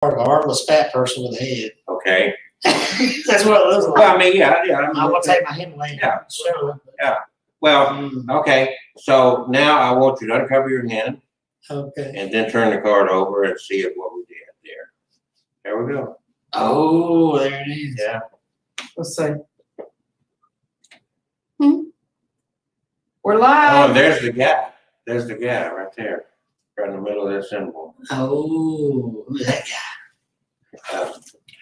Or a harmless fat person with a head. Okay. That's what it looks like. Well, I mean, yeah. I'm gonna take my head away. Yeah. Sure. Yeah. Well, okay. So now I want you to uncover your hand. Okay. And then turn the card over and see what we did there. There we go. Oh, there it is. Yeah. Let's see. We're live. Oh, there's the guy. There's the guy right there. Right in the middle of that symbol. Oh, look at that guy.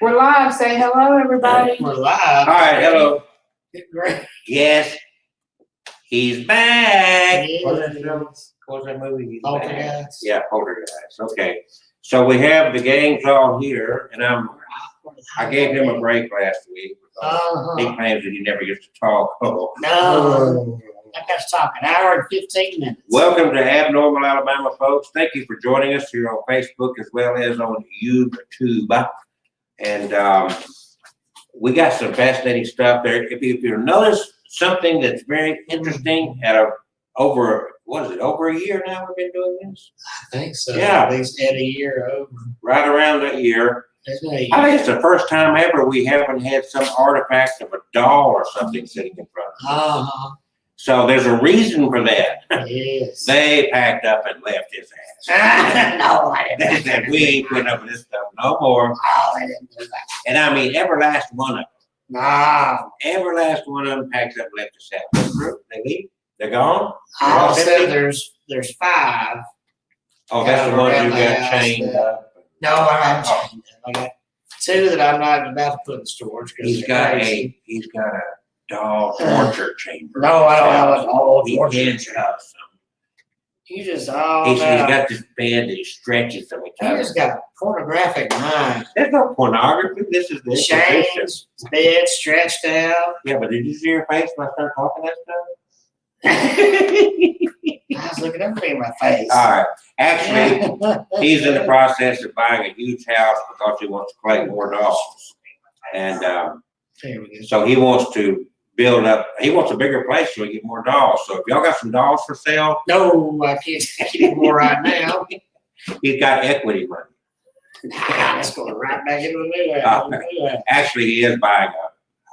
We're live. Say hello, everybody. We're live. All right, hello. Great. Yes, he's back. Yeah. What's that movie? He's back. Poltergeist. Yeah, Poltergeist. Okay. So we have the gangs all here, and I gave him a break last week because he claims that he never gets to talk. Oh. No. I got to talk an hour and 15 minutes. Welcome to Abnormal Alabama, folks. Thank you for joining us here on Facebook as well as on YouTube. And we got some fascinating stuff there. If you notice something that's very interesting over a year now we've been doing this? I think so. Yeah. At least had a year over. Right around a year. It's been a year. I think it's the first time ever we haven't had some artifact of a doll or something sitting in front of us. So there's a reason for that. Yes. They packed up and left his ass. No, I didn't. They said, we ain't putting up with this stuff no more. No, I didn't do that. And I mean, every last one of them. No. Every last one of them packs up and left his house. They leave. They're gone. I said there's 5. Oh, that's the ones you got chained up. No, I haven't chained up. I got 2 that I'm not about to put in storage. He's got a doll torture chamber. No, I don't have a doll He torture can't chamber. have some. You just He's got this bed that he stretches so many You times. just got a pornographic mind. There's no pornography. This is the Chains, bed stretched out. Yeah, but did you see your face when I started talking that stuff? I was looking everything in my face. All right. Actually, he's in the process of buying a huge house because he wants to collect more dolls. And so he wants to build up, he wants a bigger place so he can get more dolls. So if y'all got some dolls for sale. No, I can't get any more right now. He's got equity money. That's going right back into the new house. Actually, he is buying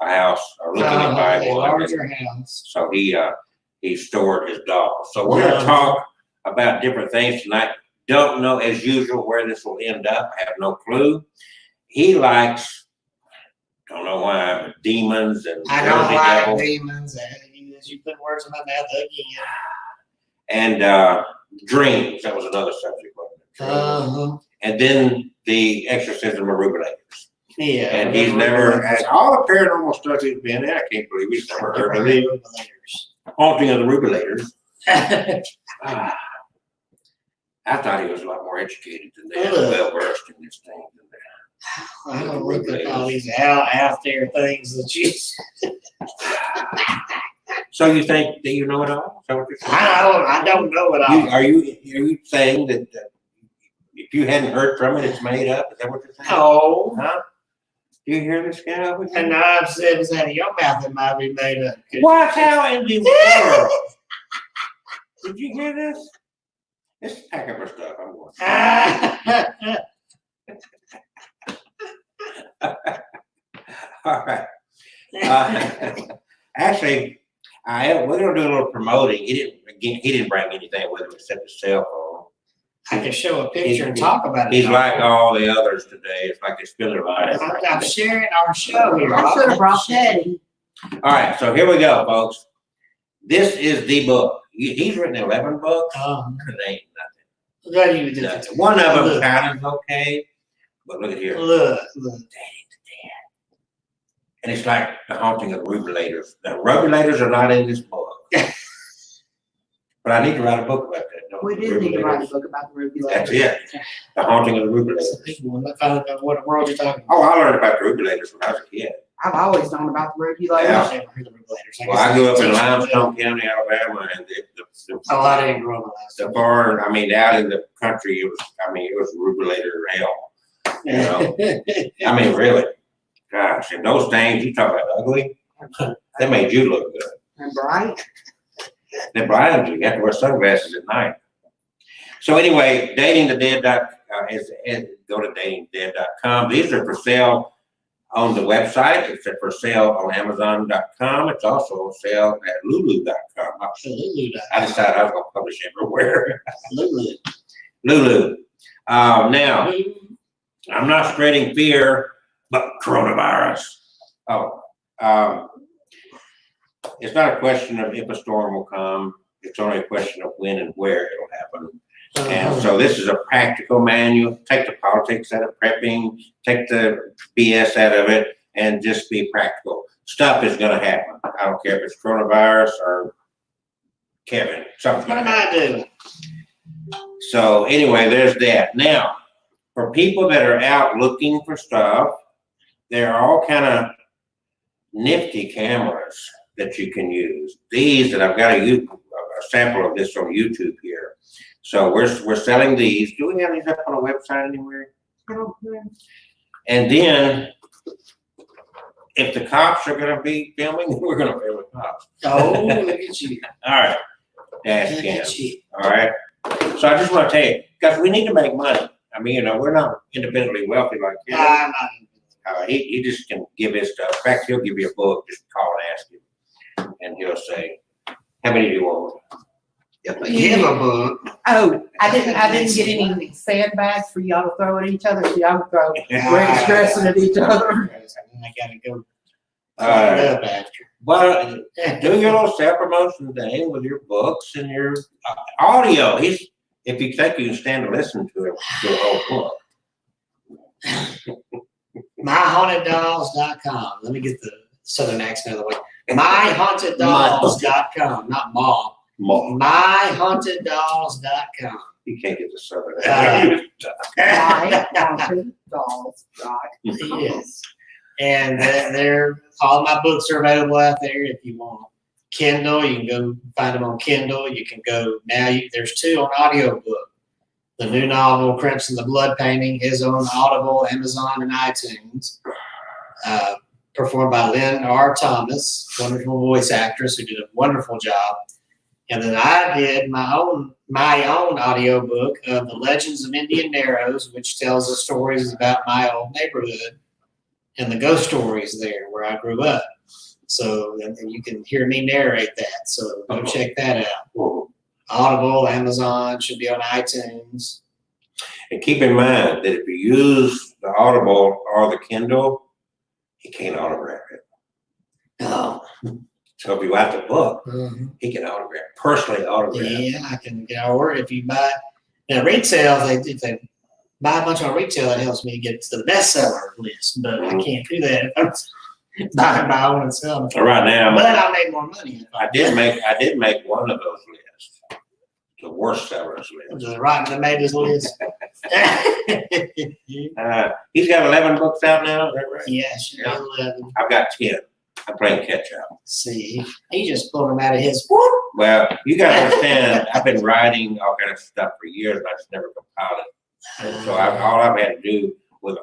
a house or looking at buying a one. larger house. So he stored his dolls. So we're going to talk about different things tonight. Don't know, as usual, where this will end up. I have no clue. He likes, don't know why, but demons and I don't like demons. As you put words in my mouth again. And dreams. That was another subject. And then the exorcism of rubulators. Yeah. And he's never had all the paranormal stuff he's been in. I can't believe he's never heard of it. Haunting of the rubulators. I thought he was a lot more educated than that, well versed in this thing than that. I don't look at all these out there things that you. So you think that you know it all? Is that what you're saying? I don't know it all. Are you saying that if you hadn't heard from it, it's made up? Is that what you're saying? No. Huh? Do you hear this guy over here? And I've said it's out of your mouth, it might be made up. What? How in the world? Did you hear this? Let's pack up our stuff. I'm going. All right. Actually, we're gonna do a little promoting. He didn't bring anything with him except his cell phone. I can show a picture and talk about it. He's like all the others today. It's like they spill their lives. I'm sharing our show here. I should have brought Teddy. All right, so here we go, folks. This is the book. He's written 11 books. It ain't nothing. One of them kind of okay, but look at here. Look. And it's like the haunting of the rubulators. The rubulators are not in this book. But I need to write a book about that. We do need to write a book about the rubulators. That's it. The haunting of the rubulators. What world you talking about? Oh, I learned about the rubulators when I was a kid. I've always known about the rubulators. Yeah. Well, I grew up in Limestone County, Alabama, and I didn't grow up in the barn. I mean, out in the country, it was rubulator hell. You know, I mean, really. Gosh, and those things you talk about ugly, they made you look good. And bright. They blinded you. You have to wear sunglasses at night. So anyway, datingthedead.com go to datingdead.com. These are for sale on the website. It's for sale on Amazon.com. It's also on sale at Lulu.com. I decided I was going to publish everywhere. Lulu. Now, I'm not spreading fear, but coronavirus. It's not a question of if a storm will come. It's only a question of when and where it'll happen. And so this is a practical manual. Take the politics out of prepping, take the BS out of it, and just be practical. Stuff is going to happen. I don't care if it's coronavirus or Kevin. Something. What am I doing? So anyway, there's that. Now, for people that are out looking for stuff, there are all kind of nifty cameras that you can use. These that I've got a sample of this on YouTube here. So we're selling these. Do we have these up on a website anywhere? I don't know. And then if the cops are going to be filming, we're going to film the cops. Oh, look at you. All right. Dash Look cam. at you. All right. So I just want to tell you, guys, we need to make money. I mean, we're not independently wealthy like him. I'm not. He just can give his stuff. In fact, he'll give you a book. Just call and ask him. And he'll say, how many do you want? Give him a book. Oh, I didn't get any sandbags for y'all to throw at each other, so y'all would throw ranch dressing at each other. And then I gotta go clean it up after. But do your little self-promotion thing with your books and your audio. If you think you can stand to listen to it, do a whole book. MyHauntedDolls.com. Let me get the southern accent out of the way. MyHauntedDolls.com, not Ma. MyHauntedDolls.com. You can't get the southern accent. Yes. And they're all my books are available out there if you want. Kindle, you can go find them on Kindle. You can go now. There's 2 on audiobook. The new novel Crimson the Blood Painting is on Audible, Amazon, and iTunes. Performed by Lynn R. Thomas, wonderful voice actress who did a wonderful job. And then I did my own audiobook of The Legends of Indian Narrows, which tells the stories about my old neighborhood and the ghost stories there where I grew up. So and you can hear me narrate that. So go check that out. Audible, Amazon, should be on iTunes. And keep in mind that if you use the Audible or the Kindle, he can't autograph it. Oh. So if you write the book, he can autograph, personally autograph. Yeah, I can get or if you buy now retail, if they buy a bunch on retail, that helps me get to the bestseller list. But I can't do that if I'm buying my own and selling. So right now, But I'll make more money. I did make one of those lists, the worst sellers list. Just right in the made list. He's got 11 books out now. Is that right? Yeah, should be 11. I've got 10. I'm playing catch up. See, he just pulled them out of his. Well, you got to understand, I've been writing all kind of stuff for years, and I just never compiled it. And so all I've had to do with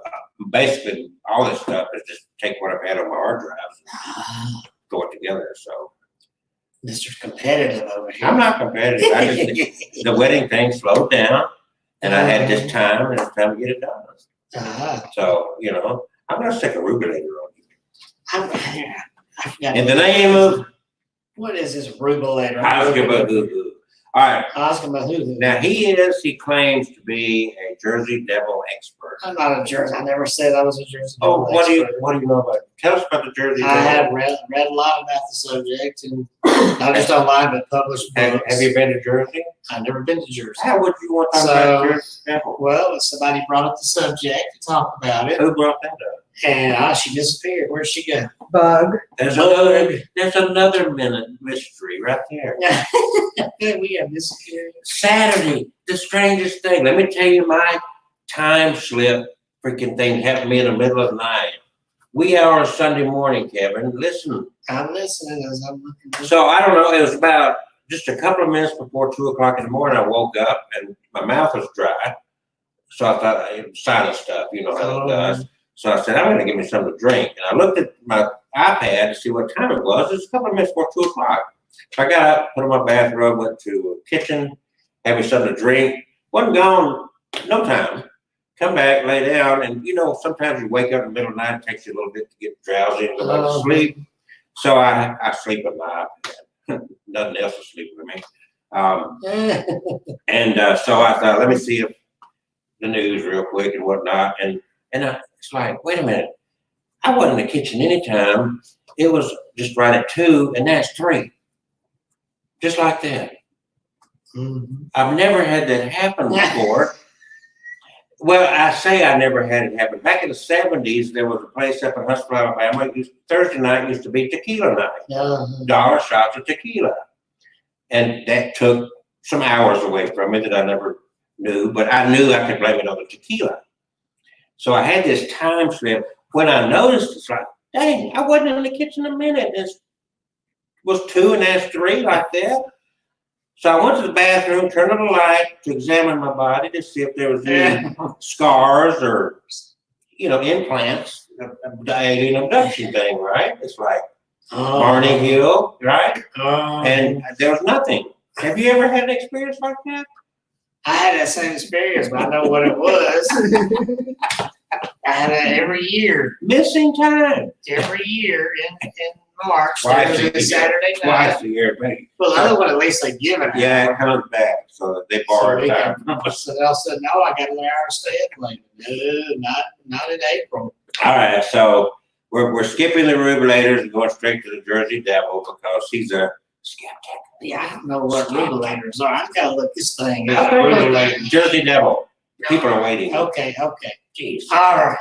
basically all this stuff is just take what I've had on my hard drives and throw it together. So, Mr. Competitive over here. I'm not competitive. I just the wedding thing slowed down, and I had this time, and it's time to get it done. So, I'm going to stick a rubilator on you. I forgot. In the name of What is this rubelator? Oscar Bahuhu. All right. Oscar Bahuhu. Now he claims to be a Jersey Devil expert. I'm not a Jersey. I never said I was a Jersey. Oh, Devil what do expert. you know about it? Tell us about the Jersey I Devil. have read a lot about the subject, and not just online, but published books. Have you been to Jersey? I've never been to Jersey. How would you want to talk about Jersey Devil? Well, somebody brought up the subject to talk about it, Who brought that up? and she disappeared. Where'd she go? Bug. There's another minute mystery right there. We have disappeared. Saturday, the strangest thing. Let me tell you my time slip freaking thing happened to me in the middle of the night. Wee hour Sunday morning, Kevin. Listen. I'm listening as I'm looking. So I don't know, it was about just a couple of minutes before 2 o'clock in the morning, I woke up and my mouth was dry. So I thought, silent stuff, you know how it does. So I said, I'm going to give me something to drink. And I looked at my iPad to see what time it was. It was a couple of minutes before 2 o'clock. So I got up, put on my bathrobe, went to the kitchen, had me something to drink. Wasn't gone no time. come back, lay down, and sometimes you wake up in the middle of the night, it takes you a little bit to get drowsy and go back to sleep. So I sleep on my iPad. Nothing else is sleeping with me. So I thought, let me see if the news real quick and whatnot. And it's like, wait a minute. I wasn't in the kitchen anytime. It was just right at 2, and that's 3. Just like that. Mhm. I've never had that happen before. Well, I say I never had it happen. Back in the 70s, there was a place up in Huntsville, Alabama. Thursday night used to be tequila night. Dollar shots of tequila. And that took some hours away from me that I never knew, but I knew I could blame it on the tequila. So I had this time slip. When I noticed, it's like, dang, I wasn't in the kitchen a minute. It was 2 and that's 3 like that. So I went to the bathroom, turned on the light to examine my body to see if there was any scars or, implants, the alien abduction thing, right? It's like Barney Hill, right? And there was nothing. Have you ever had an experience like that? I had that same experience, but I know what it was. I had it every year. Missing time. Every year in March. Twice There was a Saturday night. Twice a year, maybe. Well, the other one, at least they give it. Yeah, it comes back, so they borrow time. So they'll say, no, I got an hour to stay up late. No, not in April. All right, so we're skipping the Rubulators and going straight to the Jersey Devil because he's a skeptic. Yeah, I don't know what Rubulators are. I've got to look this thing up. Jersey Devil. People are waiting. Okay. Jeez. All right.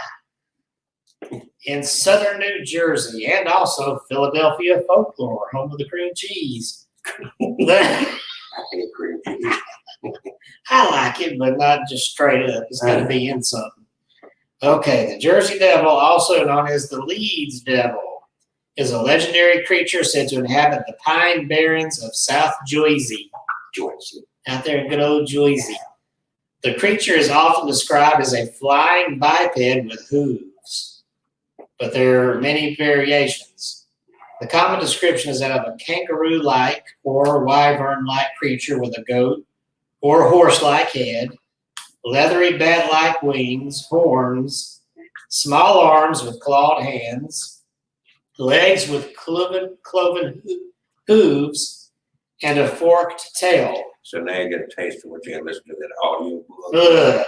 In southern New Jersey and also Philadelphia folklore, home of the cream cheese. I hate cream cheese. I like it, but not just straight up. It's got to be in something. Okay, the Jersey Devil, also known as the Leeds Devil, is a legendary creature said to inhabit the pine barrens of South Jersey. Out there in good old Jersey. The creature is often described as a flying biped with hooves, but there are many variations. The common description is that of a kangaroo-like or wyvern-like creature with a goat or horse-like head, leathery bat-like wings, horns, small arms with clawed hands, legs with cloven hooves, and a forked tail. So now you get a taste of what you can listen to that audio book.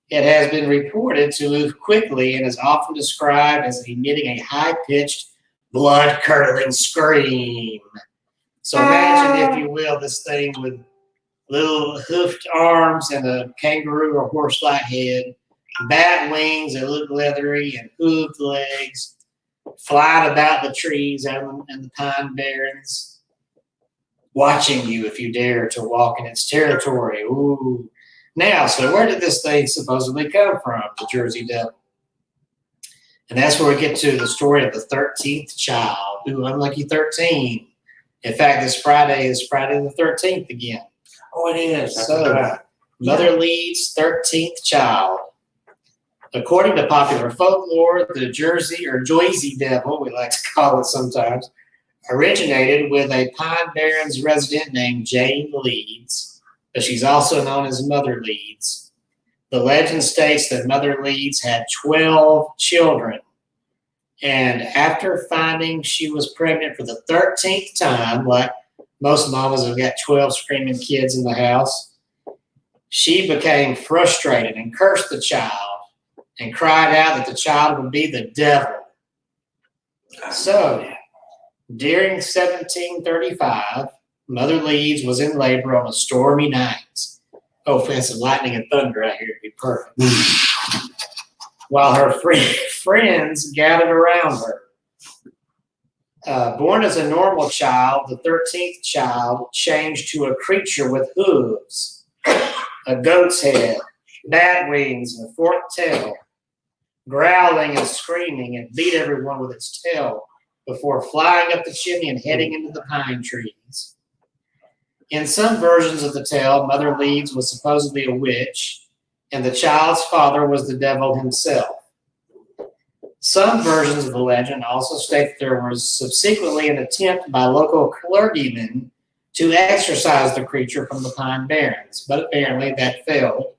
It has been reported to move quickly and is often described as emitting a high-pitched, blood-curdling scream. So imagine, if you will, this thing with little hoofed arms and a kangaroo or horse-like head, bat wings that look leathery and hooved legs, flying about the trees and the pine barrens, watching you if you dare to walk in its territory. Ooh. Now, so where did this thing supposedly come from, the Jersey Devil? And that's where we get to the story of the 13th child. Ooh, unlucky 13. In fact, this Friday is Friday the 13th again. Oh, it is. So, Mother Leeds' 13th child. According to popular folklore, the Jersey or Jersey Devil, we like to call it sometimes, originated with a Pine Barrens resident named Jane Leeds, but she's also known as Mother Leeds. The legend states that Mother Leeds had 12 children, and after finding she was pregnant for the 13th time, like most mamas have got 12 screaming kids in the house, she became frustrated and cursed the child and cried out that the child would be the devil. So, during 1735, Mother Leeds was in labor on a stormy night. Oh, fancy lightning and thunder out here would be perfect. While her friends gathered around her. Born as a normal child, the 13th child changed to a creature with hooves, a goat's head, bat wings, and a forked tail, growling and screaming, and beat everyone with its tail before flying up the chimney and heading into the pine trees. In some versions of the tale, Mother Leeds was supposedly a witch, and the child's father was the devil himself. Some versions of the legend also state that there was subsequently an attempt by local clergymen to exorcise the creature from the Pine Barrens, but apparently that failed.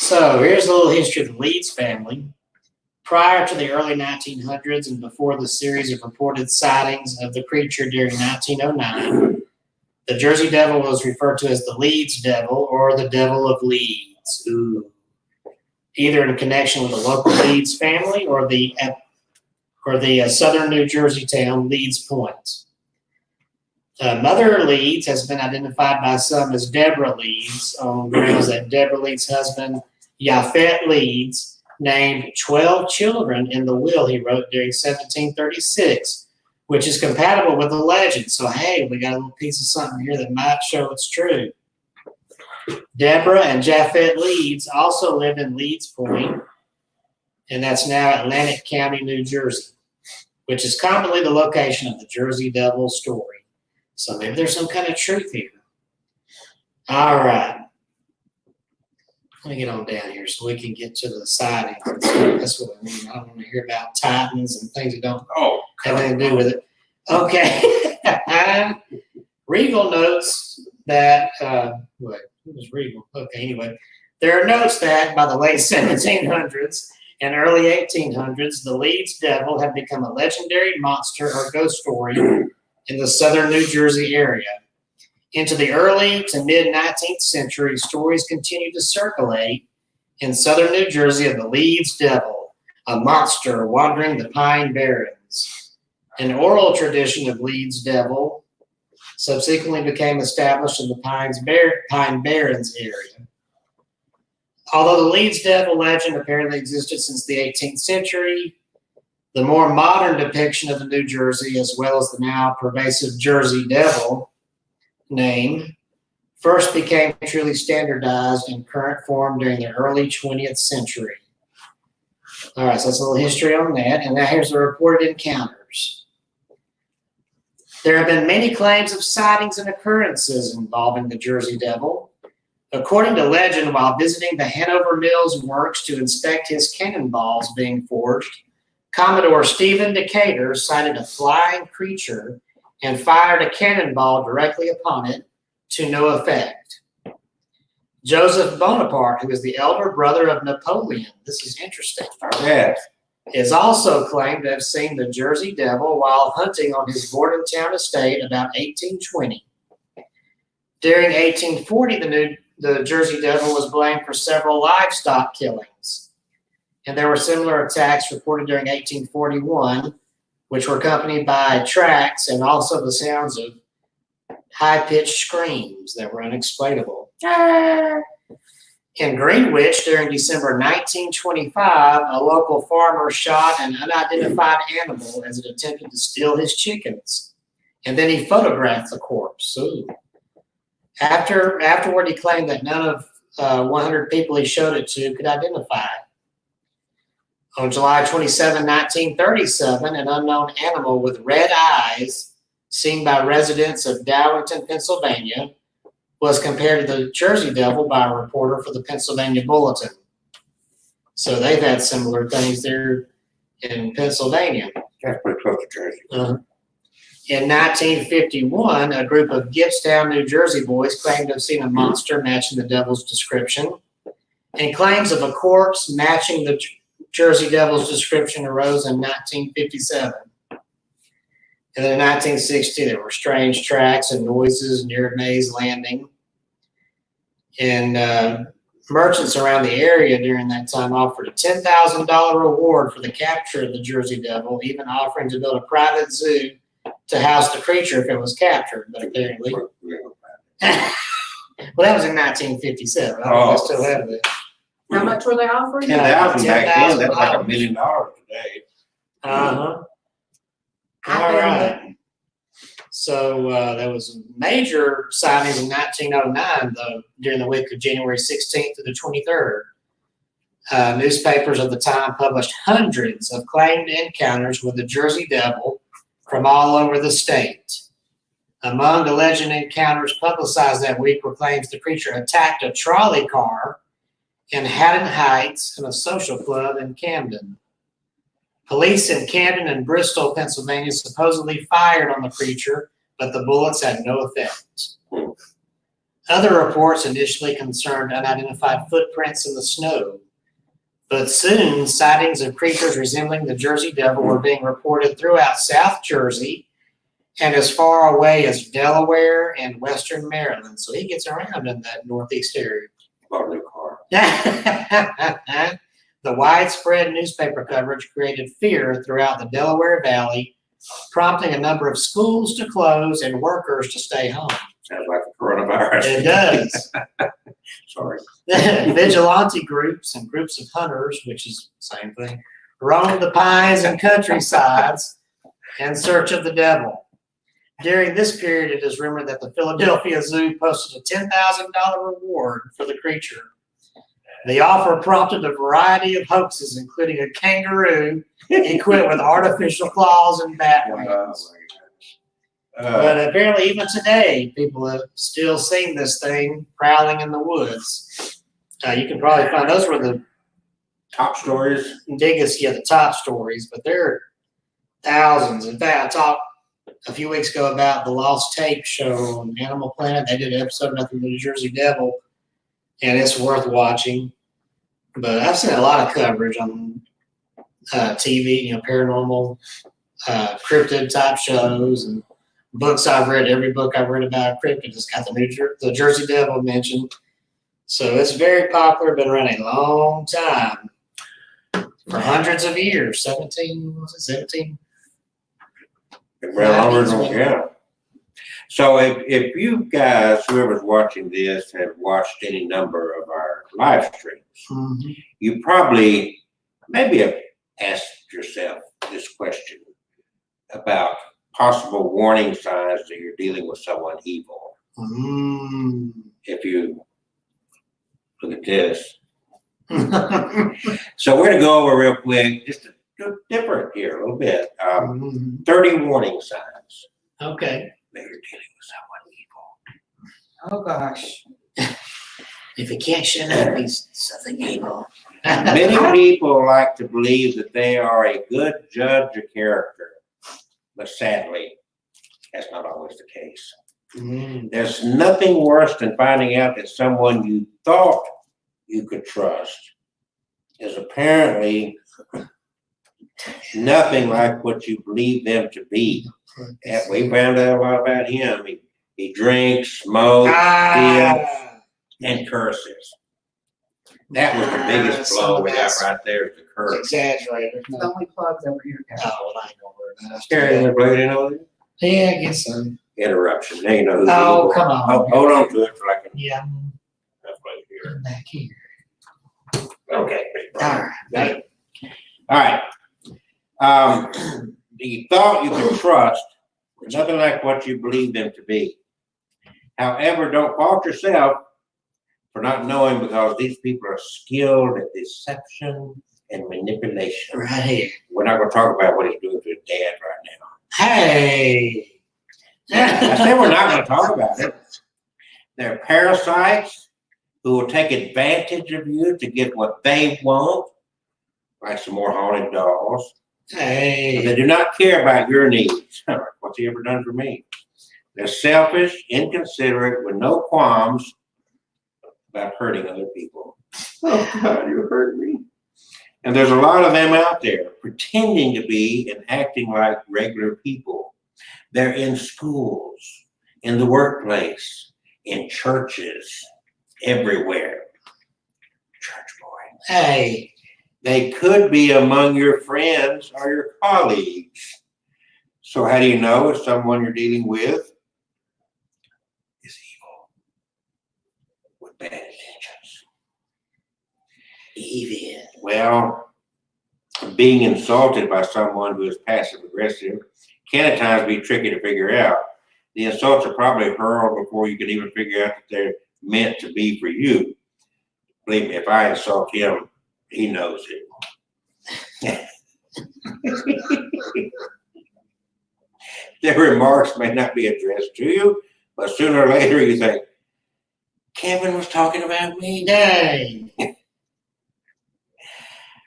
So here's a little history of the Leeds family. Prior to the early 1900s and before the series of reported sightings of the creature during 1909, the Jersey Devil was referred to as the Leeds Devil or the Devil of Leeds. Ooh. Either in connection with the local Leeds family or the southern New Jersey town Leeds Point. Mother Leeds has been identified by some as Deborah Leeds on grounds that Deborah Leeds' husband, Yaphet Leeds, named 12 children in the will he wrote during 1736, which is compatible with the legend. So, hey, we got a little piece of something here that might show it's true. Deborah and Japhet Leeds also lived in Leeds Point, and that's now Atlantic County, New Jersey, which is commonly the location of the Jersey Devil story. So maybe there's some kind of truth here. All right. Let me get on down here so we can get to the sightings. That's what I mean. I don't want to hear about titans and things that don't have anything to do with it. Okay. Regal notes that, what was Regal? Okay, anyway. There are notes that by the late 1700s and early 1800s, the Leeds Devil had become a legendary monster or ghost story in the southern New Jersey area. Into the early to mid-19th century, stories continued to circulate in southern New Jersey of the Leeds Devil, a monster wandering the Pine Barrens. An oral tradition of Leeds Devil subsequently became established in the Pine Barrens area. Although the Leeds Devil legend apparently existed since the 18th century, the more modern depiction of the New Jersey, as well as the now pervasive Jersey Devil name, first became truly standardized in current form during the early 20th century. All right, so that's a little history on that. And now here's the reported encounters. There have been many claims of sightings and occurrences involving the Jersey Devil. According to legend, while visiting the Hanover Mills works to inspect his cannonballs being forged, Commodore Stephen Decatur sighted a flying creature and fired a cannonball directly upon it to no effect. Joseph Bonaparte, who is the elder brother of Napoleon, this is interesting, Yes. is also claimed to have seen the Jersey Devil while hunting on his Bordentown estate about 1820. During 1840, the Jersey Devil was blamed for several livestock killings, and there were similar attacks reported during 1841, which were accompanied by tracks and also the sounds of high-pitched screams that were unexplainable. In Greenwich, during December 1925, a local farmer shot an unidentified animal as it attempted to steal his chickens, and then he photographed the corpse. Ooh. Afterward, he claimed that none of 100 people he showed it to could identify it. On July 27, 1937, an unknown animal with red eyes, seen by residents of Dowington, Pennsylvania, was compared to the Jersey Devil by a reporter for the Pennsylvania Bulletin. So they've had similar things there in Pennsylvania. That's pretty close to Jersey. In 1951, a group of Gibbstown, New Jersey boys claimed to have seen a monster matching the devil's description, and claims of a corpse matching the Jersey Devil's description arose in 1957. And then in 1960, there were strange tracks and noises near Mays Landing. And merchants around the area during that time offered a $10,000 reward for the capture of the Jersey Devil, even offering to build a private zoo to house the creature if it was captured. But apparently, well, that was in 1957. I don't know if they still have that. How much were they offering? 10,000 back then, that's like $10,000. $1 million today. Uh-huh. All right. So there was major sightings in 1909, though, during the week of January 16th to the 23rd. Newspapers of the time published hundreds of claimed encounters with the Jersey Devil from all over the state. Among the alleged encounters publicized that week were claims the creature attacked a trolley car in Haddon Heights and a social club in Camden. Police in Camden and Bristol, Pennsylvania, supposedly fired on the creature, but the bullets had no effect. Other reports initially concerned unidentified footprints in the snow, but soon sightings of creatures resembling the Jersey Devil were being reported throughout South Jersey and as far away as Delaware and Western Maryland. So he gets around in that northeast area. Bought a new car. The widespread newspaper coverage created fear throughout the Delaware Valley, prompting a number of schools to close and workers to stay home. Sounds like the coronavirus. It does. Sorry. Vigilante groups and groups of hunters, which is the same thing, roamed the pines and countrysides in search of the devil. During this period, it is rumored that the Philadelphia Zoo posted a $10,000 reward for the creature. The offer prompted a variety of hoaxes, including a kangaroo equipped with artificial claws and bat wings. But apparently, even today, people have still seen this thing prowling in the woods. You can probably find those were the top stories. biggest, the top stories, but there are thousands. In fact, I talked a few weeks ago about the Lost Tape show on Animal Planet. They did an episode about the Jersey Devil, and it's worth watching. But I've seen a lot of coverage on TV, paranormal, cryptid type shows and books I've read. Every book I've read about cryptid has got the Jersey Devil mentioned. So it's very popular, been around a long time, for hundreds of years. 17? Yeah. So if you guys, whoever's watching this, have watched any number of our live streams, you probably maybe have asked yourself this question about possible warning signs that you're dealing with someone evil. If you look at this. So we're going to go over real quick, just to do different here a little bit. 30 warning signs. Okay. That you're dealing with someone evil. Oh, gosh. If you can't shut up, he's something evil. Many people like to believe that they are a good judge of character, but sadly, that's not always the case. There's nothing worse than finding out that someone you thought you could trust is apparently nothing like what you believe them to be. And we found out a lot about him. He drinks, smokes, steals, and curses. That was the biggest blow we got right there, is the curse. Exaggerated. The only plugs over here, guys. Oh, well, I ain't gonna worry about Carrying the blade in over there? Yeah, I guess so. Interruption. Now you know who's Oh, evil. come on. Hold on to it for like a Yeah, right here. back here. Okay. All right. All right. You thought you could trust, nothing like what you believe them to be. However, don't fault yourself for not knowing, because these people are skilled at deception and manipulation. Right here. We're not going to talk about what he's doing to his dad right now. Hey. I said we're not going to talk about it. They're parasites who will take advantage of you to get what they want, like some more haunted dolls. Hey. They do not care about your needs. What's he ever done for me? They're selfish, inconsiderate, with no qualms about hurting other people. Oh, God, you hurt me. And there's a lot of them out there pretending to be and acting like regular people. They're in schools, in the workplace, in churches, everywhere. Church boy. Hey. They could be among your friends or your colleagues. So how do you know if someone you're dealing with is evil, with bad intentions? Evil. Well, being insulted by someone who is passive aggressive can at times be tricky to figure out. The insults are probably hurled before you can even figure out that they're meant to be for you. Believe me, if I insult him, he knows it. Their remarks may not be addressed to you, but sooner or later you think, Kevin was talking about me. Dang.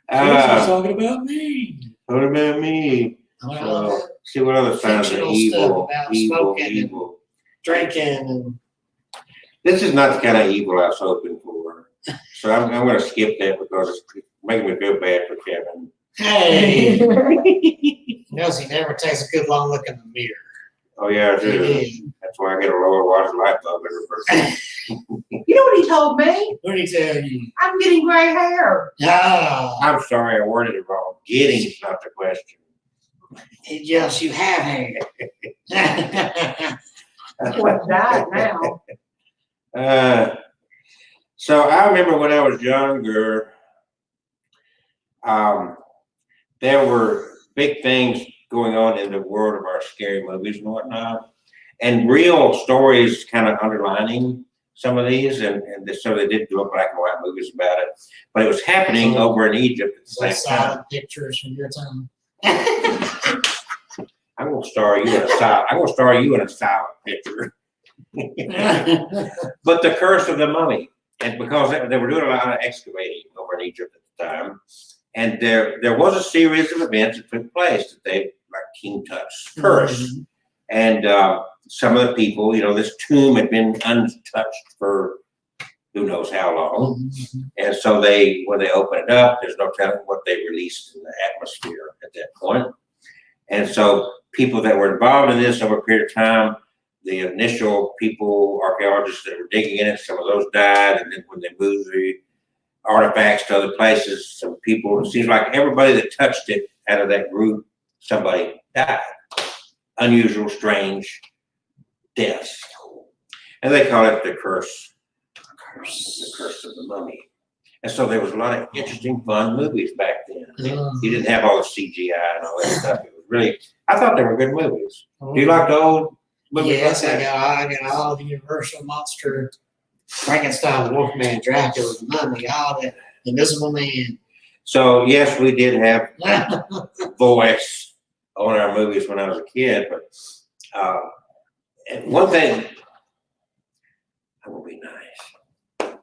Talking about me. What about me? So, see what other signs of Fictional evil, stuff about evil, smoking evil. Drinking and This is not the kind of evil I was hoping for. So I'm going to skip that because it's making me feel bad for Kevin. Hey, knows he never takes a good long look in the mirror. Oh yeah, I do. Yeah. That's why I get a lower wattage light bulb every person. You know what he told me? What did he tell you? I'm getting gray hair. Ah, I'm sorry, I worded it wrong. Getting is not the question. yes, you have hair. What died now? So I remember when I was younger, there were big things going on in the world of our scary movies and whatnot, and real stories kind of underlining some of these, and so they did do a black and white movies about it, but it was happening over in Egypt at the Some same time. silent pictures from your time. I'm gonna star you in a silent. I'm gonna star you in a silent picture. But the curse of the mummy, and because they were doing a lot of excavating over in Egypt at the time, and there was a series of events that took place that they like King Tut's curse, and some of the people, this tomb had been untouched for who knows how long, and so when they open it up, there's no telling what they released in the atmosphere at that point, and so people that were involved in this over a period of time. The initial people, archaeologists that were digging in it, some of those died, and then when they moved the artifacts to other places, some people, it seems like everybody that touched it out of that group, somebody died. Unusual, strange deaths. And they call it the curse. The curse of the mummy. And so there was a lot of interesting, fun movies back then. You didn't have all the CGI and all that stuff. It was really, I thought they were good movies. Do you like the old? Yes, I got all the Universal Monster, Frankenstein, Wolfman, Dracula, the Mummy, all the Invisible Man. So yes, we did have voice on our movies when I was a kid, but and one thing, I will be nice.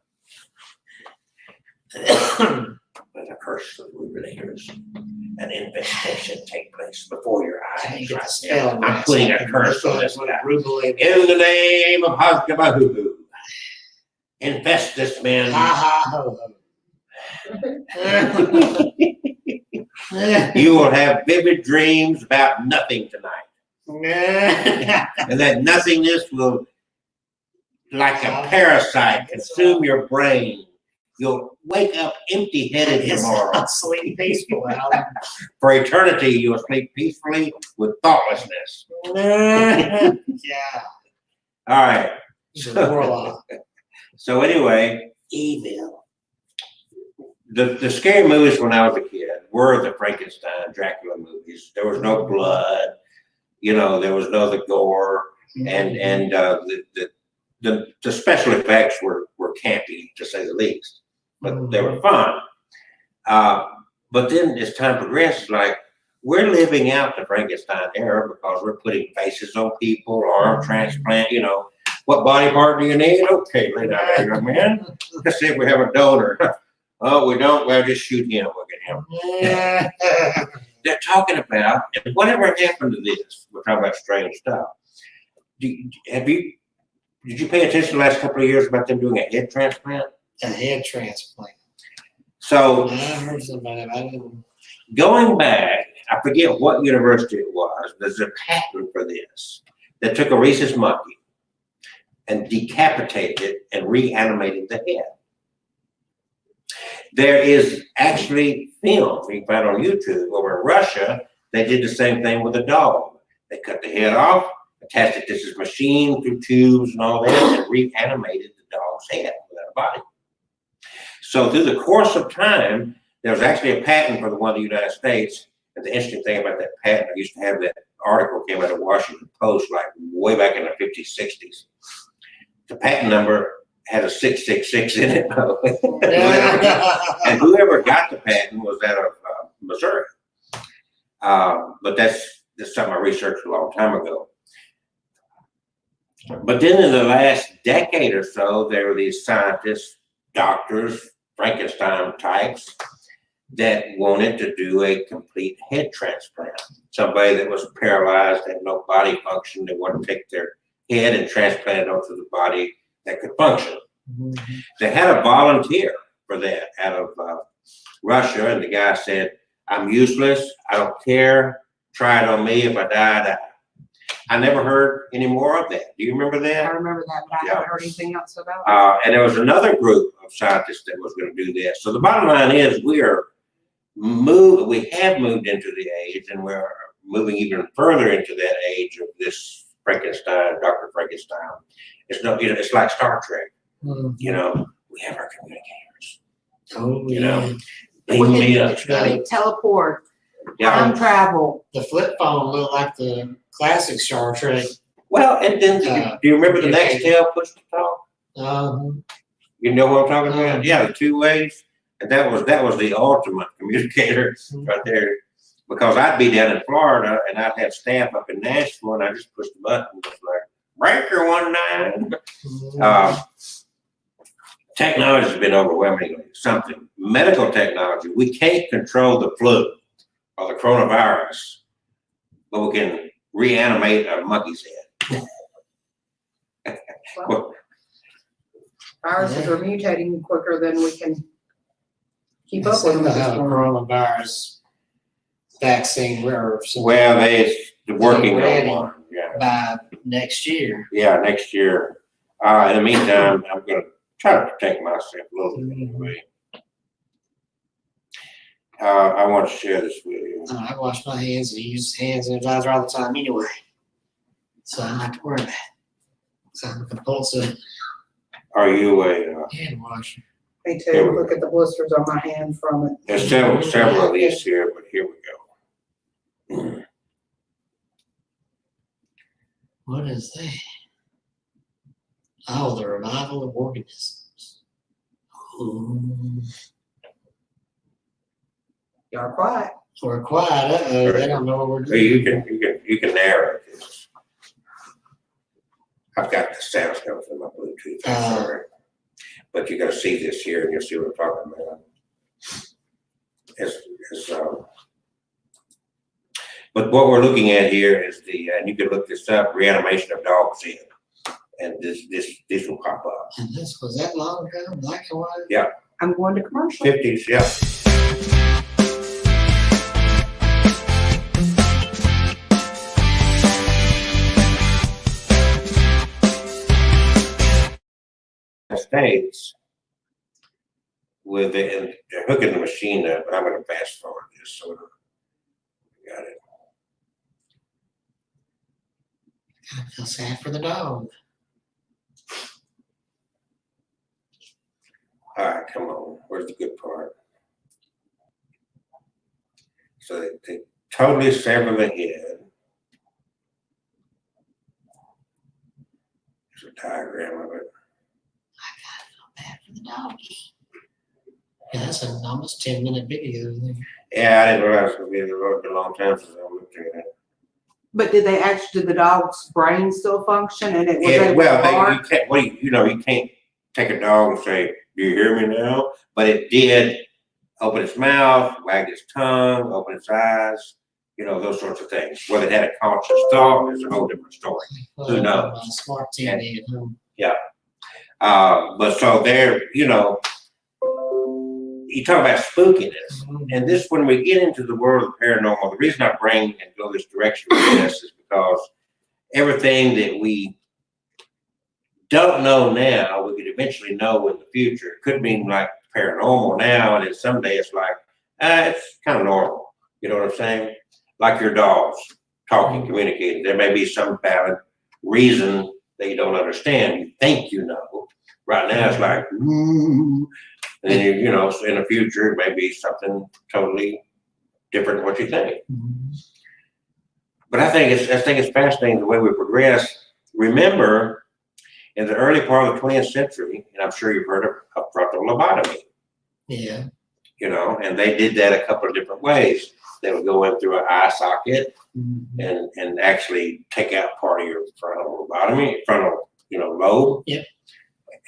But the curse of the Rubenators, an infestation take place before your eyes. Right now. I'm putting a curse on this guy. In the name of Hazgabahubu, infest this man. Ha ha ho ho. You will have vivid dreams about nothing tonight. And that nothingness will, like a parasite, consume your brain. You'll wake up empty-headed tomorrow. Sleep peaceful, Alan. For eternity, you'll sleep peacefully with thoughtlessness. Yeah. All right. So anyway, evil. The scary movies when I was a kid were the Frankenstein, Dracula movies. There was no blood, there was no the gore, and the special effects were campy, to say the least, but they were fun. But then as time progressed, like we're living out the Frankenstein era because we're putting faces on people, arm transplant, what body part do you need? Okay, lay down there, young man. Let's see if we have a donor. Oh, we don't, well, just shoot him, we'll get him. They're talking about, and whatever happened to this, we're talking about strange stuff. Did you pay attention the last couple of years about them doing a head transplant? A head transplant. So, I heard something about it. I didn't. Going back, I forget what university it was, there's a patent for this that took a rhesus monkey and decapitated it and reanimated the head. There is actually film you can find on YouTube over in Russia. They did the same thing with a dog. They cut the head off, attached it to this machine through tubes and all that, and reanimated the dog's head without a body. So through the course of time, there was actually a patent for the one in the United States. And the interesting thing about that patent, I used to have that article came out of Washington Post like way back in the 50s, 60s. The patent number had a 666 in it. And whoever got the patent was out of Missouri. But that's something I researched a long time ago. But then in the last decade or so, there were these scientists, doctors, Frankenstein types that wanted to do a complete head transplant. Somebody that was paralyzed, had no body function, they wanted to take their head and transplant it onto the body that could function. Mhm. They had a volunteer for that out of Russia, and the guy said, "I'm useless. I don't care. Try it on me. If I die, I die." I never heard any more of that. Do you remember I that? remember that, but I Yeah. haven't heard anything else about it. And there was another group of scientists that was going to do this. So the bottom line is we have moved into the age, and we're moving even further into that age of this Frankenstein, Dr. Frankenstein. It's no, it's like Star Trek. Mhm. You know, we have our communicators. Oh, You know, yeah. Beam me up, We Scotty. can teleport, Yeah. time travel. The flip phone looked like the classic Star Trek. Well, and then do you remember the next tail push to talk? Um, You know what I'm talking about? Yeah, the two ways. And that was the ultimate communicator right there. Because I'd be down in Florida and I'd have staff up in Nashville, and I just pushed the button, just like breaker 19. Technology has been overwhelmingly something. Medical technology, we can't control the flu or the coronavirus, but we can reanimate a monkey's head. Well, viruses are mutating quicker than we can keep up with them at this have a point. coronavirus vaccine or something Well, they're working ready. on one. Yeah. by next year. Yeah, next year. In the meantime, I'm going to try to protect myself a little bit anyway. I want to share this with you. I wash my hands and use hand sanitizer all the time anyway. So I don't have to worry about it. So I'm a compulsive Are you a? hand washer. Me too, look at the blisters on my hand from it. There's several of these here, but here we go. What is that? Oh, the revival of organisms. Ooh. Y'all are quiet. We're quiet. Uh-oh, they don't know what we're So doing. you can narrate this. I've got the sounds coming from my Bluetooth. I'm sorry. But you're gonna see this here and you'll see what I'm talking about. But what we're looking at here is and you can look this up, reanimation of dog's head. And this will pop up. And this was that long ago, black and white? Yeah. I'm going to commercial. 50s, yeah. States with it, and they're hooking the machine up, but I'm going to fast forward this so got it. I feel sad for the dog. All right, come on. Where's the good part? So they totally sever the head. There's a diagram of it. Bad for the dog. Yeah, that's an almost 10-minute video. Yeah, I didn't realize it would be a long time since I looked at it. But did the dog's brain still function and it was Yeah, able well, to bark? you can't. Well, you can't take a dog and say, "Do you hear me now?" But it did open its mouth, wag its tongue, open its eyes. You know, those sorts of things. Whether it had a conscious thought is a whole different story. Who knows? Smart TV at home. But so there, you talk about spookiness. And this, when we get into the world of paranormal, the reason I bring and go this direction with this is because everything that we don't know now, we could eventually know in the future. It could mean like paranormal now, and then someday it's like, it's kind of normal. You know what I'm saying? Like your dogs talking, communicating. There may be some valid reason that you don't understand. You think you know. Right now it's like, ooh. And then, in the future, it may be something totally different than what you think. But I think it's fascinating the way we progress. Remember, in the early part of the 20th century, and I'm sure you've heard of frontal lobotomy. Yeah. And they did that a couple of different ways. They would go in through an eye socket and actually take out part of your frontal lobe. Yep.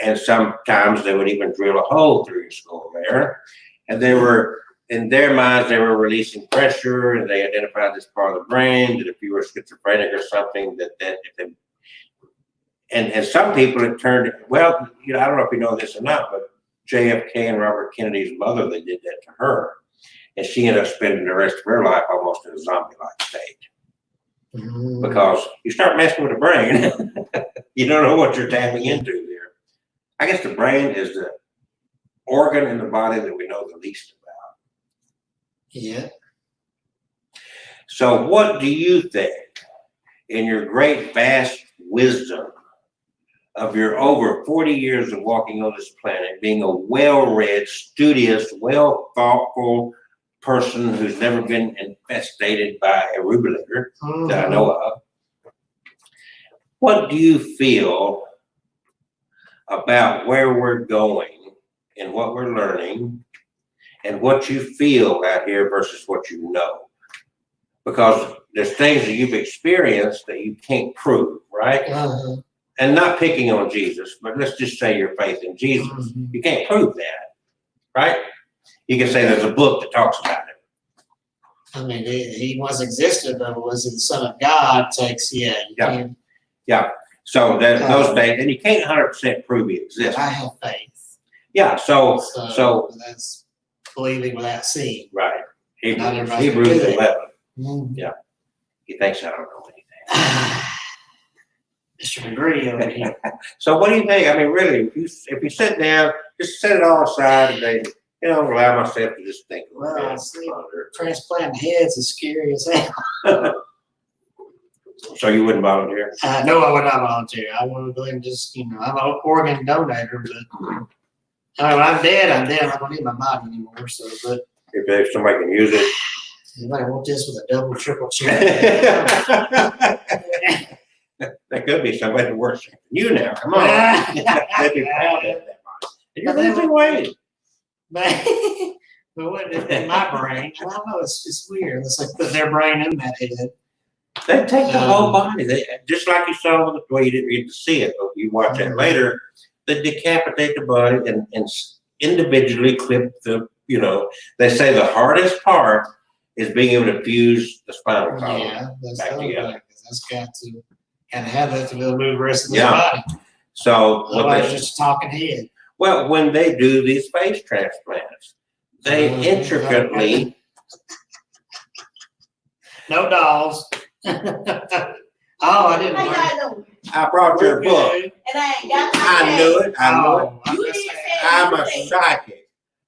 And sometimes they would even drill a hole through your skull there. And they were, in their minds, they were releasing pressure, and they identified this part of the brain that if you were schizophrenic or something, And some people have turned, well, you know, I don't know if you know this or not, but JFK and Robert Kennedy's mother, they did that to her. And she ended up spending the rest of her life almost in a zombie-like state. Because you start messing with the brain, you don't know what you're tapping into there. I guess the brain is the organ in the body that we know the least about. Yeah. So what do you think, in your great vast wisdom of your over 40 years of walking on this planet, being a well-read, studious, well-thoughtful person who's never been infestated by a rubeolator that I know of, what do you feel about where we're going and what we're learning and what you feel out here versus what you know? Because there's things that you've experienced that you can't prove, right? And not picking on Jesus, but let's just say your faith in Jesus. You can't prove that, right? You can say there's a book that talks about it. I mean, he was existed, but was he the Son of God? Takes, you can't. Yeah. So that those days, and you can't 100% prove he exists. I have faith. Yeah. So that's believing without seeing. right. Not Hebrews everybody can do that. 11. Yeah. He thinks I don't know anything. Mr. McGree over here. So what do you think? I mean, really, if you sit down, just set it all aside today, you know, allow myself to just think. Well, transplanting heads is scary as hell. So you wouldn't volunteer? No, I would not volunteer. I would go and just, you know, I'm an organ donator, but I mean, when I'm dead, I'm dead. I don't need my body anymore. So, but If somebody can use it. anybody want this with a double, triple chair? That could be somebody worse than you now. Come on. They'd be proud of that. You're losing weight. But what in my brain? I don't know. It's just weird. It's like put their brain in that head. They take the whole body. They just like you saw with the well, you didn't get to see it, but you watch that later. They decapitate the body and individually clip the. You know, they say the hardest part is being able to fuse the spinal column. Yeah, that's back the other together. thing. 'Cause that's got to kind of have that to be able to move the rest of the body. So Otherwise, just a talking head. well, when they do these face transplants, they intricately. No dolls. Oh, I didn't. How learn. y'all doing? I brought your book. And I ain't got I knew it. I knew it. Oh, I'm You just didn't saying. say I'm a anything. psychic.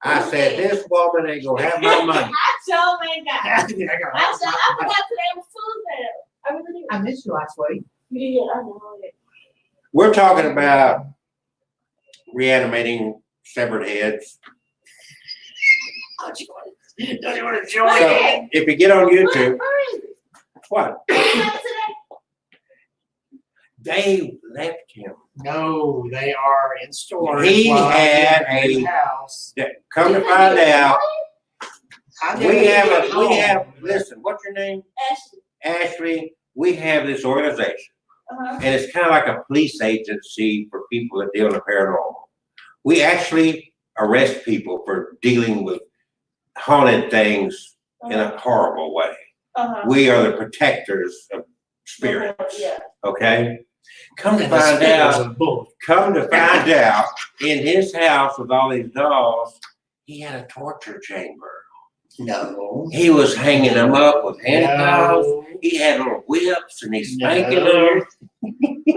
I said this woman ain't gonna have my money. I sure ain't got. I I said I forgot today was Tuesday. I really did. I missed you last week. You did. I know it. We're talking about reanimating severed heads. Don't you want to join So in? if you get on YouTube, Where is it? what? Not today. They left him. No, they are in storage. He while I'm had in the a- house. Come to find out, I we didn't have get home. listen, what's your name? Ashley. Ashley, we have this organization. Uh-huh. And it's kind of like a police agency for people that deal in the paranormal. We actually arrest people for dealing with haunted things in a horrible way. Uh-huh. We are the protectors of spirits. Yeah. Okay? Come to And the find speakers out, of bull. in his house with all these dolls, he had a torture chamber. No. He was hanging them up with handcuffs. No. He had little whips and he's spanking No. them.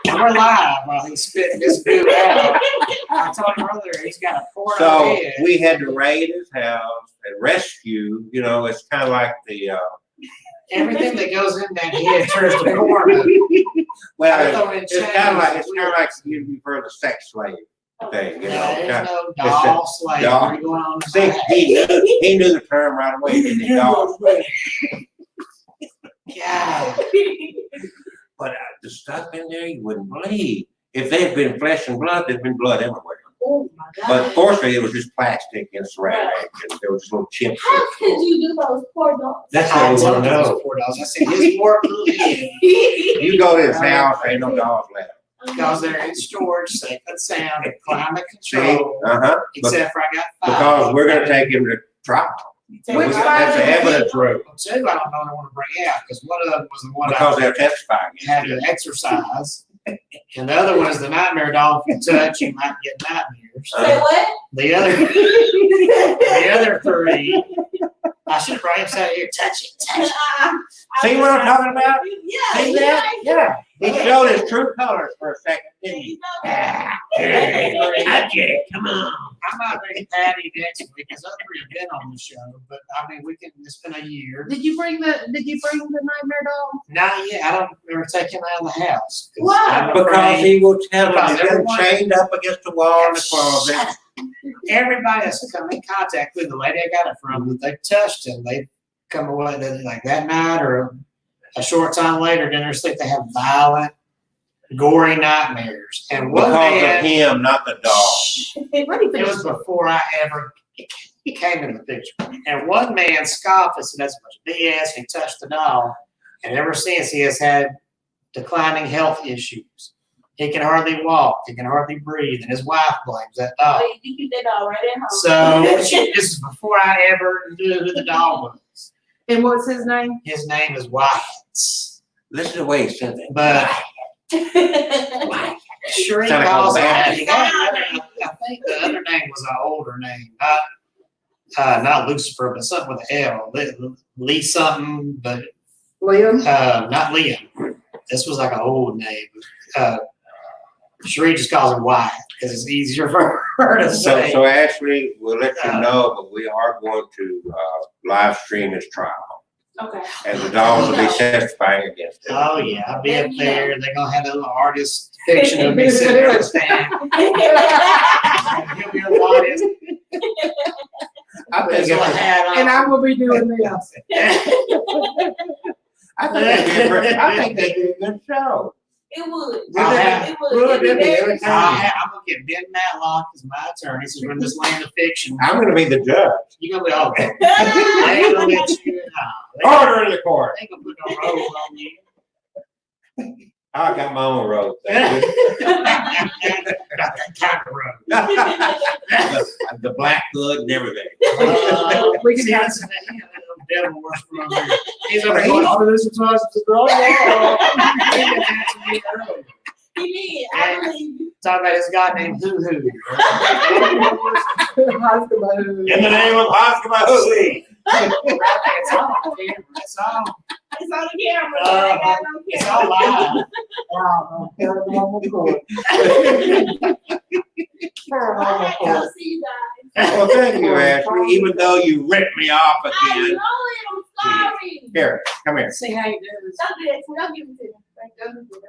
We're live while he's spitting this goo out. I told him earlier he's got a four So head. we had to raid his house and rescue. You know, it's kind of like the. Everything that goes in that head turns to corner. Well, it's kind of like you've heard of sex slave thing. You know, There's no it's doll a slave. doll. We're going on see, he knew the term right away. Didn't he, dog? Yeah. But the stuff in there, you wouldn't believe. If they had been flesh and blood, there'd been blood everywhere. Oh my God. But fortunately, it was just plastic and ceramic, and there was little chips. How could you do those poor dogs? That's what we want to know. Poor dolls. I said his poor little head. You go to his house, ain't no dogs left. Because they're in storage, safe and sound, and climate See? control. Uh-huh. Except for I got five. Because we're gonna take him to trial. Which That's the evidence room, Two, I don't know what I want to bring out, because one of them was the one because I they're testifying. had to exercise. And the other one is the nightmare dog. If you touch, you might get nightmares. Say what? The other three, I should have brought him out here, touch it. See what I'm talking about? Yeah. See that? Yeah. He showed his true colors for a second, didn't he? Touch it, come on. I might bring Patty next week, because other three have been on the show, but I mean, it's been a year. Did you bring the nightmare dog? Not yet, I don't ever take him out of the house. 'Cause Why? I'm Because afraid he will tell him, Because he's been everyone- chained up against the wall in the closet. everybody that's come in contact with the lady I got it from, that they've touched him, they come away like that night or a short time later, during their sleep, they have violent, gory nightmares. And one Because of man, him, not the dog. it was before I ever came in the picture. And one man scoffed and said, "That's a bunch of BS." He touched the dog, and ever since he has had declining health issues. He can hardly walk. He can hardly breathe, and his wife blames that dog. Oh, you keep that dog right at home. So this is before I ever knew who the dog was. And what's his name? His name is Wyatt. Listen to the way he said that. But sure he Sounded calls like it. a He got another, I think the other name was an older name, not Lucifer, but something with an L. Lee something, but Liam? not Liam. This was like an old name. Sheree just calls him Wyatt because it's easier for her to say. So Ashley, we'll let you know, but we are going to live stream his trial. Okay. And the dogs will be testifying against him. Oh yeah, I'll be up there. They're gonna have a little artist fiction of me sitting there on the stand. He'll be the artist. I think He's gonna it's hat on. And I will be doing this. I think that'd be a good show. It would. I'll have- It would. It'd be every I'm time. gonna get Ben Matlock as my attorney, so we're in this land of fiction. I'm gonna be the judge. You're gonna be okay. They ain't gonna let you. Order in the court. They ain't gonna put no robe on you. I got my own road. Not that kind of robe. The black hood and everything. We can See, have- that's that little devil works from over here. He's over here. Oh, this is us. He did. I believe you. Talking about this guy named Hoo Hoo. In the name of Oscar Mahooey. It's all on camera. It's all. It's on the camera. I got no It's camera. all live. I'll see you guys. Well, thank you, Ashley, even though you ripped me off I know again. it. I'm sorry. Here, come here. See how you do this. Don't do that. Don't give it to me. Don't do it.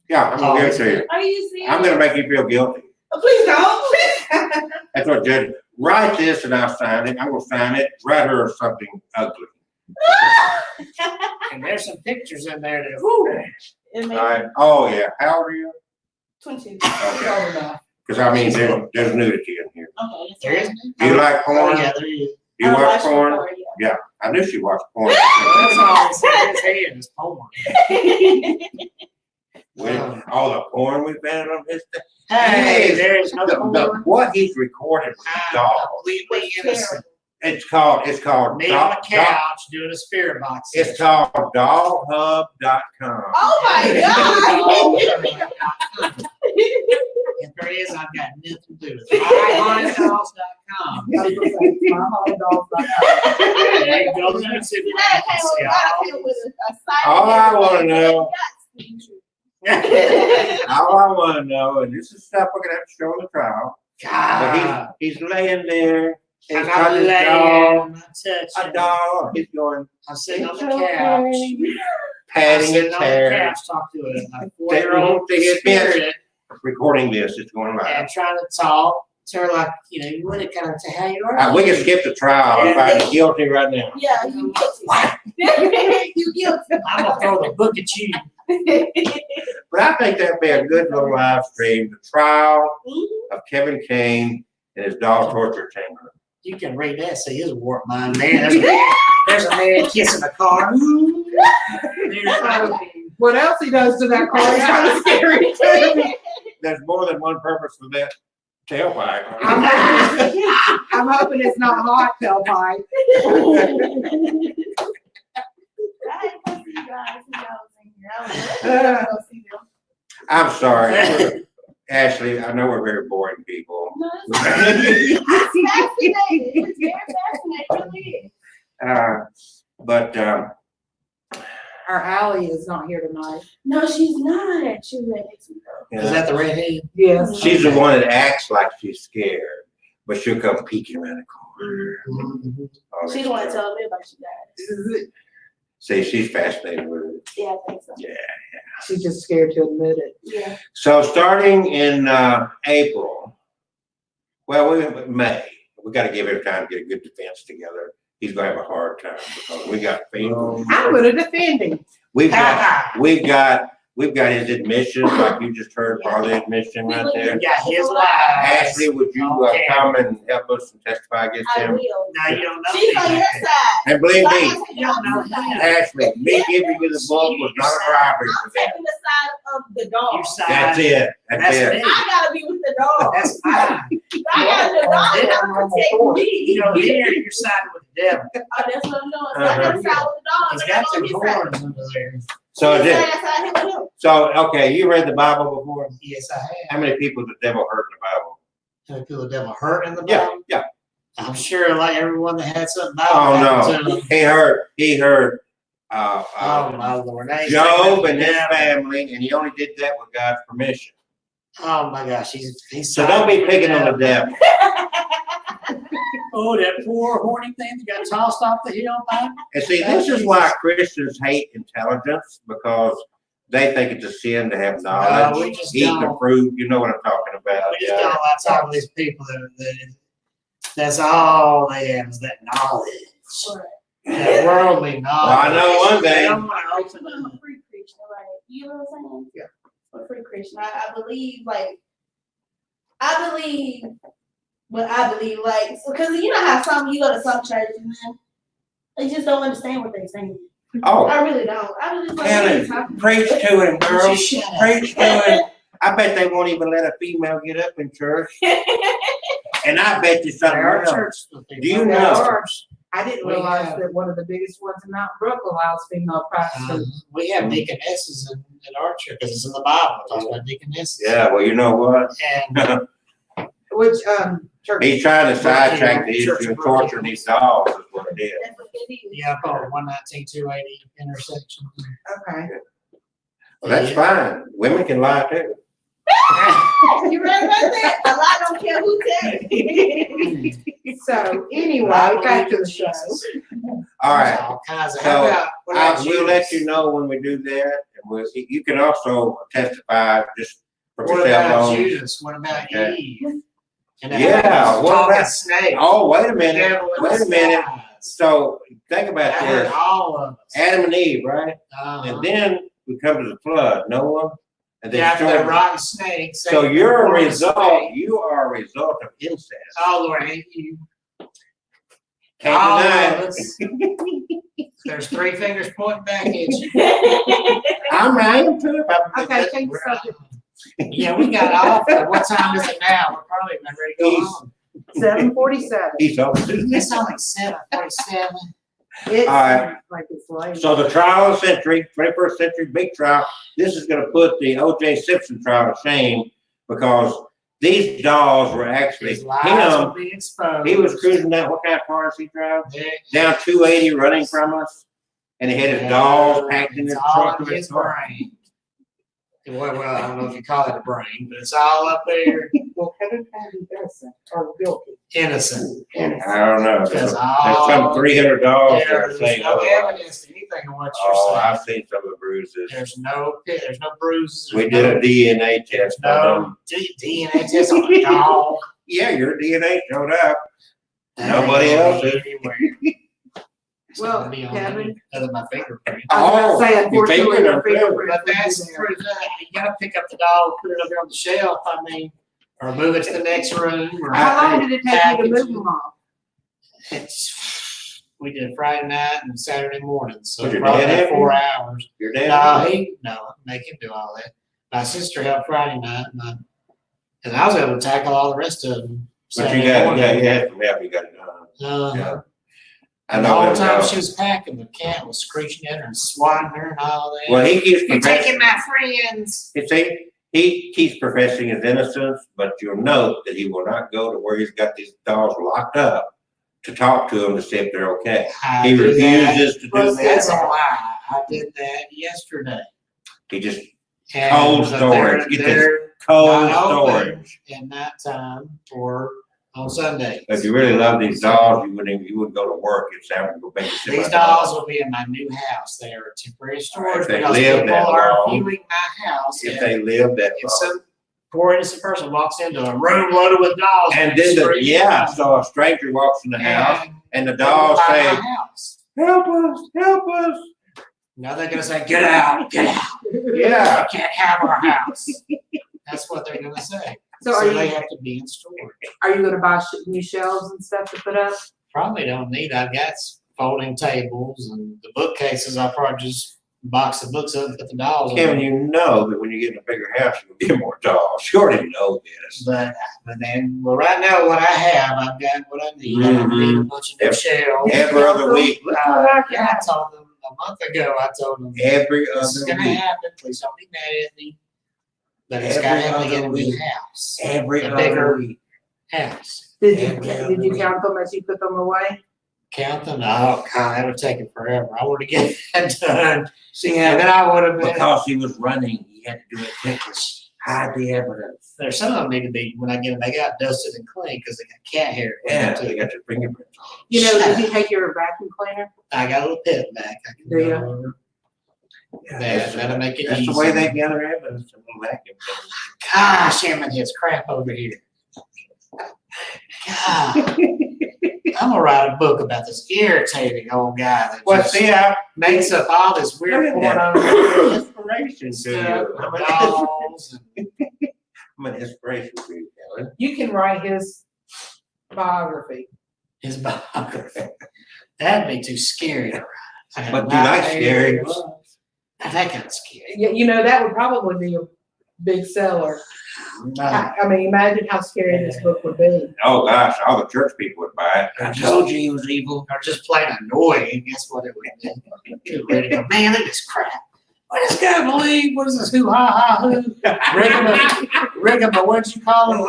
Yeah, I'm gonna give it to you. Are you serious? I'm gonna make you feel guilty. Oh, please don't. That's what judge, write this and I'll sign it. I'm gonna sign it, write her something ugly. And there's some pictures in there that, whoo. It All right, oh yeah, how old are you? 22. Okay. Cause I mean, there's nudity in here. Okay. There is. Do you like Oh, porn? yeah, there is. Do you watch porn? Yeah. I knew she watched porn. Well, that's all it's in his head is porn. With all the porn we found on his thing. Hey, there's no porn. What he's recorded with dogs. Completely innocent. It's called Me on the couch doing a spirit box. It's called dollhub.com. Oh my God. If there is, I've got nothing to do with it. MyHauntedDolls.com. There you go. There, see See, if that you can see came all with a side. All I wanna know- these. All I want to know, and this is stuff we're gonna have to show in the trial. God. But he's laying there. He's I'm got not his laying, dog, I'm not a touching. dog. He's going I'm sitting on "It's the couch. okay." I'm patting sitting his on the hair, couch, talk to a 4-year-old Take his bed. spirit recording this. It's going live. and trying to talk to her like, you would have kind of say, how you are. We can skip the trial if I'm guilty right now. Yeah, you guilty. You guilty. I'm gonna throw the book at you. But I think that'd be a good little live stream. The trial of Kevin Kane and his dog torture chamber. You can read that, see his warped mind, man. There's a man kissing a car. What else he does to that car is kind of scary too. There's more than one purpose for that. tailpipe. I'm hoping it's not hot tailpipe. I didn't go see you guys when I was in here. I was gonna go see them. I'm sorry, Ashley, I know we're very boring people. No, it's fascinating. It's very fascinating, it really is. But, Our Allie is not here tonight. No, she's not. She's right next to her. Is that the redhead? Yes. she's the one that acts like she's scared, but she'll come peeking around the corner. All She that don't want to stuff. tell me about you guys. See, she's fascinated with it. Yeah, I think so. Yeah. She's just scared to admit it. Yeah. So starting in April, well, May, we got to give him time to get a good defense together. He's gonna have a hard time because we got people. I'm gonna defend him. We've got his admissions, like you just heard, part of the admission right there. You got his lies. Ashley, would you Okay. come and help us and testify against I him? will. Now you don't know. She's on your side. And believe me, You don't know that. Ashley, me giving you the book was not a bribery for I'm that. taking the side of the dog. Your side. That's it. That's That's it. me. I gotta be with the dog. That's fine. I got the dog gotta protect me. You know, here you're siding with the devil. Oh, that's what I'm doing. So I gotta side with the dog. He's I got gotta some go his side. horns under there. So His this, side, I side him with him. so okay, you read the Bible before? Yes, I have. How many people did the devil hurt in the Bible? How many people the devil hurt in the Yeah, Bible? yeah. I'm sure like everyone that had something Oh, happened to no. them. He hurt Oh my Lord. Now he's Job taking and it his down. family, and he only did that with God's permission. Oh my gosh, he's So don't be picking on the devil. Oh, that poor horny thing that got tossed off the hill, man. And see, this is why Christians hate intelligence, because they think it's a sin to have we knowledge, just eat the don't. fruit, you know what I'm talking about. We just Yeah. don't like talking to these people that's all they have is that knowledge. That worldly knowledge. Well, I know one They thing. don't want to open I'm up. a free Christian, right? You know what I'm saying? Yeah. I'm a free Christian. I believe, like, what I believe, like, so, cause you know how some, you go to some churches, man, they just don't understand what they're saying. Oh, I really don't. I was just like, what are you Kelly, talking preach to him, girl. Just shut up. Preach to him. I bet they won't even let a female get up in church. And I bet you something There are else. churches with people. Do you There know? are. I didn't We realize have- that one of the biggest ones in Mountain Brook allows female pastors. We have deaconesses in our church because it's in the Bible. It talks about deaconesses. Yeah, well, you know what? And Which, church? He's trying to sidetrack the Church issue of of torturing these dogs is what it is. That's what it is. yeah, I call it 119, 280 intersection. Okay. Well, that's fine. Women can lie too. You ready about that? A lot don't care who tell you. So anyway, back to the show. All right. All kinds of. So, How about, what about We'll let uh, Judas? you know when we do that. And you can also testify just from What yourself about on. Judas? What about Okay. Eve? And Yeah, what talking about- snake? Oh, wait a minute. Devil in Wait a minute. disguise. So think about That hurt this. all of us. Adam and Eve, right? Uh-huh. And then we come to the flood, Noah. And then After that started- rotten snake. So Satan you're a formed result, snake. you are a result of incest. Oh Lord, I hate you. Can't All deny of it. us. There's three fingers pointing back at you. I am too. Okay, change the subject. Yeah, we got off. What time is it now? We're probably about ready to go He's- home. 7:47. He's over. It's only 7:47. It's All right. like it's late. So the trial of the century, 21st century big trial, this is gonna put the O.J. Simpson trial to shame because these dolls were actually His lies will him. be exposed. He was cruising down, what kind of car does he drive? There- Down 280 running from us. And he had his dolls packed in It's his all trunk of in his his car. brain. Well, I don't know if you call it a brain, but it's all up there. Well, Kevin found him innocent or guilty. Innocent. I don't know. There's Because some all 300 dolls that are there's saying no otherwise. evidence to anything of what you're Oh, saying. I've seen some of the bruises. There's no bruises. We there's did no- a DNA There's test on them. no DNA test on a dog. Yeah, your DNA showed up. That Nobody ain't else gonna is. be anywhere. It's Well, gonna be on Kevin- me, other than my fingerprint. I was Oh, gonna say, your unfortunately, fingerprint your on fingerprint But would that's be there. proof that you gotta pick up the dog, put it up there on the shelf, I mean, or move it to the next room. Or How long did it take you to package move it. them off? We did Friday night and Saturday morning, so Was your probably dad about happy? 4 hours. Your No, dad? no, make him do all that. My sister helped Friday night, and I And I was able to tackle all the rest of them. But you got, yeah, you had some help, you got it done. Yeah. I And the know whole it, time she was packing, the cat was screeching at her and swatting her and all that. well, he keeps You're taking professing, my friends. you see, he keeps professing his innocence, but you'll note that he will not go to where he's got these dogs locked up to talk to them to see if they're okay. I He do that. refuses to do Well, That's a that. lie. I did that yesterday. He just And Cold but storage. Get this they're cold not open storage. at night time or on Sundays. If you really love these dogs, you wouldn't go to work. It's time to go babysit. These my dogs will be in my new house. They are temporary storage If they because live people that are long, viewing my house. If they live that If long. some poor innocent person walks into a room loaded with dogs. And then screaming, so a stranger walks in the house and the they dogs buy say, my house. help us, help us. Now they're gonna say, get out, get out. Yeah. You can't have our house. That's what they're gonna say. So So are they you, have to be in storage. are you gonna buy new shelves and stuff to put up? Probably don't need, I've got folding tables and the bookcases, I'll probably just box the books up and put the dolls in. Kevin, you know that when you get in a bigger house, you'll get more dogs. You already know this. But then, well, right now, what I have, I've got what I need. I don't need a bunch of new shells. Every other week. Yeah, I told them a month ago, I told them, Every this is other gonna week. happen, please don't be mad at me. But it's Every gotta have to other get a new week. house, Every a other bigger week. house. Did Every you other count them as you put them away? Count them, oh God, that would take forever. I would've get that done. See, And then I would've been, because he was running, he had to do it quickly. Hide the evidence. there's some of them need to be, when I get them, they got dusted and clean, cause they got cat hair. Yeah, they got your fingerprints on. You know, did you take your vacuum cleaner? I got a little pit back. I can Do ya? go over. Yeah, That'll make it That's easy. the way they gather evidence. A little vacuum cleaner. Gosh, him and his crap over here. God. I'm gonna write a book about this irritating old guy that Well, just see, I makes up all this weird Look at porno inspiration to stuff, you. and dolls, and I'm an inspiration for you, Kevin. You can write his biography. his biography. That'd be too scary to write. But you like scary. That kind of scary. You know, that would probably be a big seller. No. I mean, imagine how scary this book would be. Oh gosh, all the church people would buy it. I told you he was evil. Or just plain annoying, that's what it would be. Too ready to go, man, look at this crap. What does God believe? What is this hoo-ha-ha who? Rigama, what'd you call him?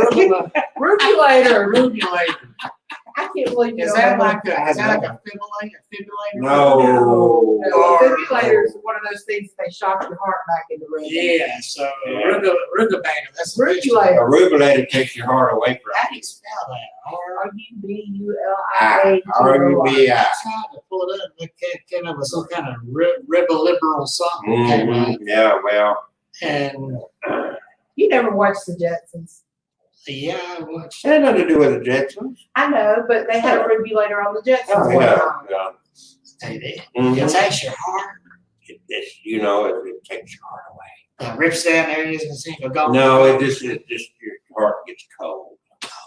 Rubulator. Rubulator. I can't believe you Is don't that have like one. a fibrillator? No. No, a defibrillator is one of those things they shock your heart back into rhythm. Yeah, so Yeah. Rugabator, that's a Rubulator. A rubulator takes your heart away from How do you spell that? R-U-B-U-L-I-A. R-U-B-I. I tried to pull it up, it came up with some kind of ribaliberal something came up. Yeah, well, And, You never watched the Jetsons. yeah, I watched. it had nothing to do with the Jetsons. I know, but they had a rubulator on the Jetsons Oh, one yeah, time. yeah. They did. Mhm. It takes your heart, It's, you know, it takes your heart away. rips down areas and things, go. No, it just your heart gets cold.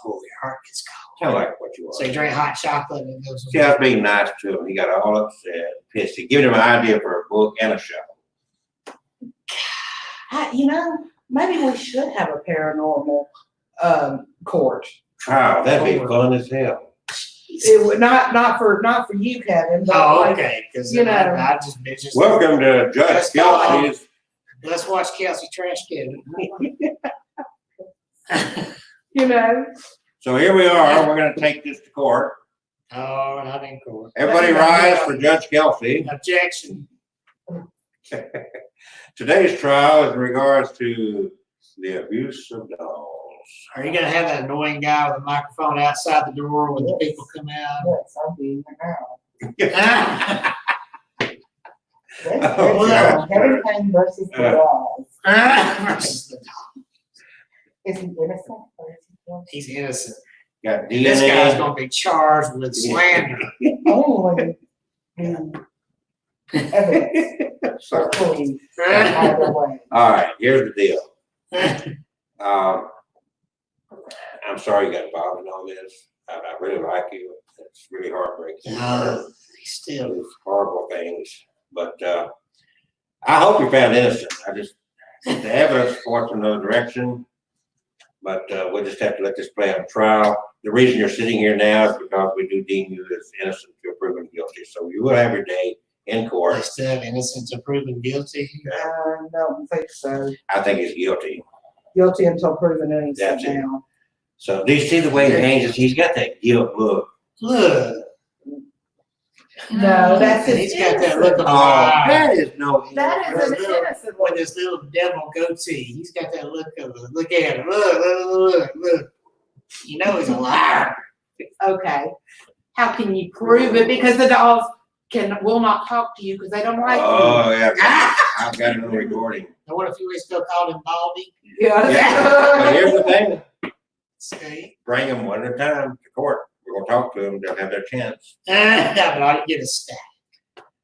Oh, your heart gets cold. Kind of like what you So you are. drink hot chocolate and it goes. See, I was being nice to him. He got all upset, pissy, giving him an idea for a book and a show. You know, maybe we should have a paranormal court. Trial, that'd be fun as hell. It would not for you, Kevin, but Oh, like, okay, because you know. I just. Welcome to Judge Let's go. Kelsey's. Let's watch Kelsey trash can. you know. So here we are. We're going to take this to court. Oh, not in court. Everybody rise for Judge Kelsey. Objection. Today's trial is in regards to the abuse of dogs. Are you gonna have that annoying guy with a microphone outside the door when the people come out? Yes, I'll be now. Ah, Oh, well. Kevin Payne versus the dogs. versus the dog. Is he innocent or is he guilty? He's innocent. Got This guy's DNA. gonna be charged with slander. Only the evidence So, or police either way. all right, here's the deal. I'm sorry you got involved in all this. I really like you. It's really heartbreaking. He's still. Those horrible things. But I hope you're found innocent. The evidence points in another direction. But we'll just have to let this play on trial. The reason you're sitting here now is because we do deem you as innocent until proven guilty. So you will have your day in They court. still have innocent to proven guilty. Don't think so. I think he's guilty. Guilty until proven innocent That's it. now. So do you see the way he hangs? He's got that guilt look. Look. No, that's And his he's got that look of Oh, lie. that is no. That is an innocent one. With his little devil goatee. He's got that look of look at him. Look. You know he's a liar. Okay. How can you prove it? Because the dogs will not talk to you because they don't like you. Oh, yeah. I've got another recording. I wonder if you still called him Baldy. Yeah. But here's the thing. See? Bring them one at a time to court. We're gonna talk to them. They'll have their chance. But I didn't get a stack.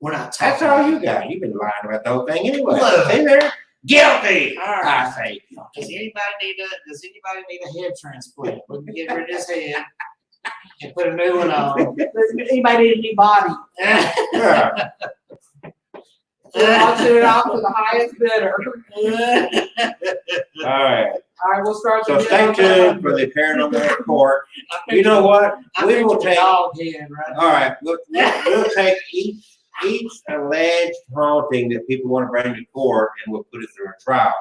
We're not talking. That's all you got. You've been lying about the whole thing anyway. Look. See there? Guilty. All I right. say Does guilty. anybody need a head transplant? We can get rid of his head and put a new one on. Anybody need a new body? Yeah. We'll auction it off to the highest bidder. All right. All right, we'll start. So the stay bid on tuned for that. the paranormal report. You know what? We will take. dog head right All right, we'll take each alleged haunting that people want to bring to court, and we'll put it through a trial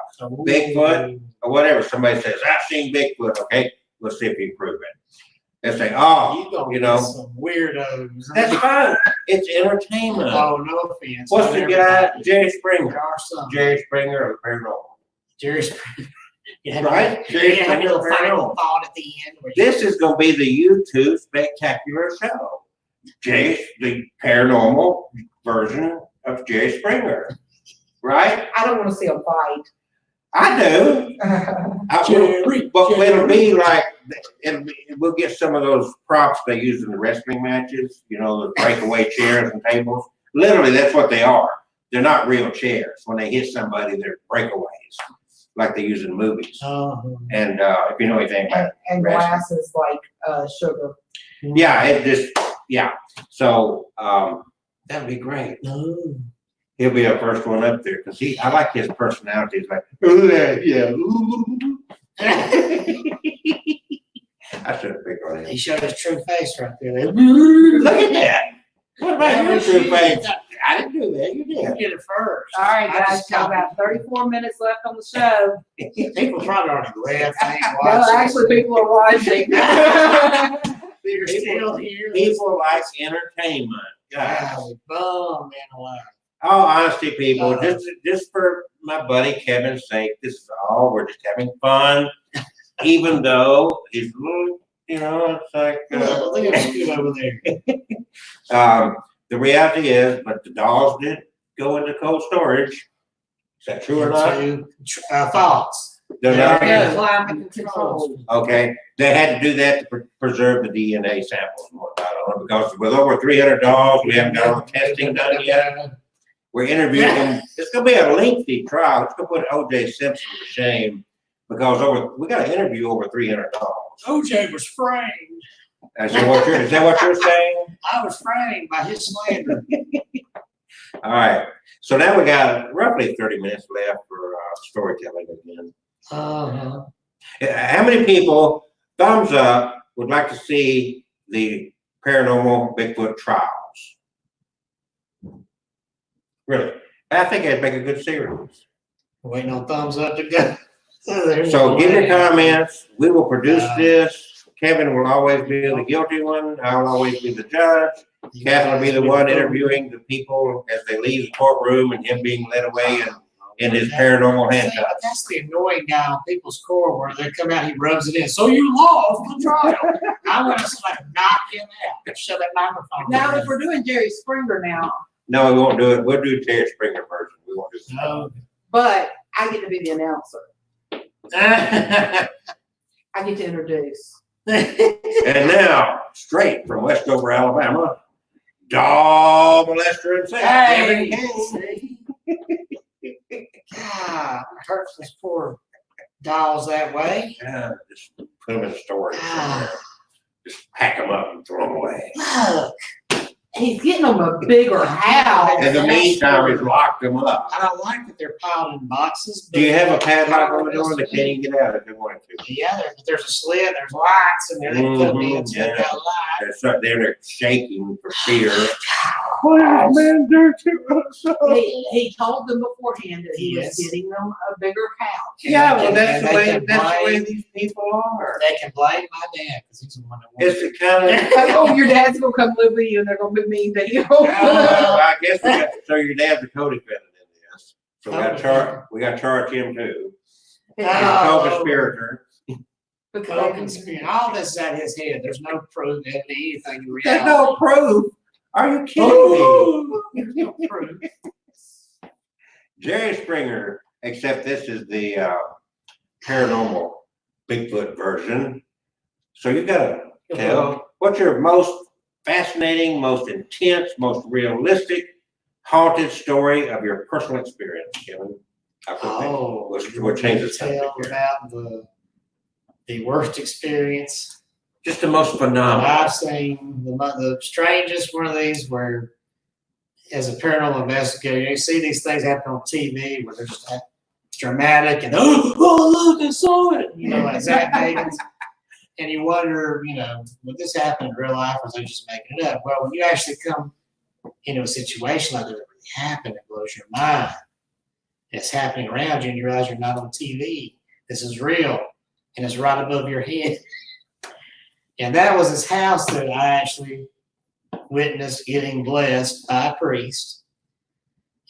Bigfoot? or whatever. Somebody says, "I've seen Bigfoot." Okay, we'll see if you prove it. They say, "Oh, you know, some weirdos. that's fine. It's entertainment." Oh, no offense. What's the guy, Jerry Springer? There are some. Jerry Springer of paranormal. Jerry Springer. You Right? Jerry Jerry had a little Springer final paranormal. thought at the end. Where This is going to be the YouTube spectacular show. The paranormal version of Jerry Springer. Right? I don't want to see a fight. I do. But it'll be like, we'll get some of those props they use in the wrestling matches, you know, the breakaway chairs and tables. Literally, that's what they are. They're not real chairs. When they hit somebody, they're breakaways, like they use in movies. And if you know anything about And glasses like sugar. yeah. So that'd be great. He'll be our first one up there because I like his personality. He's like, yeah. I should have picked on him. He showed his true face right there. Look at that. What about your true face? I didn't do that. You You did. did it first. All right, I guys, just got about 34 minutes left on the show. People probably already left. They ain't No, watching. actually, people are watching. You're still here. People like entertainment. Guys. Wow, bum, man, alive. All honesty, people, just for my buddy Kevin's sake, this is all, we're just having fun. Even though he's, you know, it's like, Look at him scoot over there. the reality is, but the dolls did go into cold storage. Is that true or not? False. They're not? Yeah, climate control. Okay, they had to do that to preserve the DNA samples and whatnot on them, because with over 300 dolls, we haven't got all the testing done yet. We're interviewing them. It's gonna be a lengthy trial. It's gonna put O.J. Simpson to shame, because we gotta interview over 300 dolls. OJ was framed. Is that what you're saying? I was framed by his slander. All right, so now we got roughly 30 minutes left for storytelling again. How many people, thumbs up, would like to see the paranormal Bigfoot trials? Really? I think it'd make a good series. Waiting on thumbs up to go. So give your comments. We will produce this. Kevin will always be the guilty one. I'll always be the judge. Catherine will be the one interviewing the people as they leave the courtroom, and him being led away in his paranormal handcuffs. That's the annoying guy on People's Court where they come out, he rubs it in. So you lost the trial. I want to like knock him out. Shut that microphone. Now, down. if we're doing Jerry Springer now, No, we won't do it. We'll do Jerry Springer version. We won't do it. No. but I get to be the announcer. I get to introduce. And now, straight from Westover, Alabama, dog molester and Hey, Kevin King. God, hurts those poor dolls that way. Yeah, just put them in storage somewhere. Just pack them up and throw them away. Look, He's getting them a bigger house. In the meantime, he's locked them up. I don't like that they're piled in boxes. Do you have a padlock on the door that can't even get out if they want to? Yeah, there's a slit, there's lights, and they put me Mhm, into yeah. that light. They're so, they're shaking for fear. What did man do to us? He told them beforehand that he was Yes. getting them a bigger house. Yeah, well, And that's the they way, can that's the way blame- these people are. They can blame my dad, because he's the one that It's wanted the kind of, Like, oh, your dad's gonna come live with you and they're gonna be mean to you. well, I guess we got, so your dad's a co-defendant in this. So we got to Co-defendant. charge him too. He's a Oh. co-conspirator. all this is at his head. There's no proof of anything in There's reality. no proof. Are you kidding me? Oh, there's no proof. Jerry Springer, except this is the paranormal Bigfoot version. So you gotta tell, what's your most fascinating, most intense, most realistic haunted story of your personal experience, Kevin? Oh, We'll change the subject tell here. about the worst experience Just the most that phenomenal. I've seen. The strangest one of these where, as a paranormal investigator, you see these things happen on TV where they're just dramatic and oh look, I saw it, like Zach Bagans. And you wonder, would this happen in real life or are they just making it up? Well, when you actually come into a situation like that really happened, it blows your mind. It's happening around you and you realize you're not on TV. This is real and it's right above your head. And that was his house that I actually witnessed getting blessed by a priest.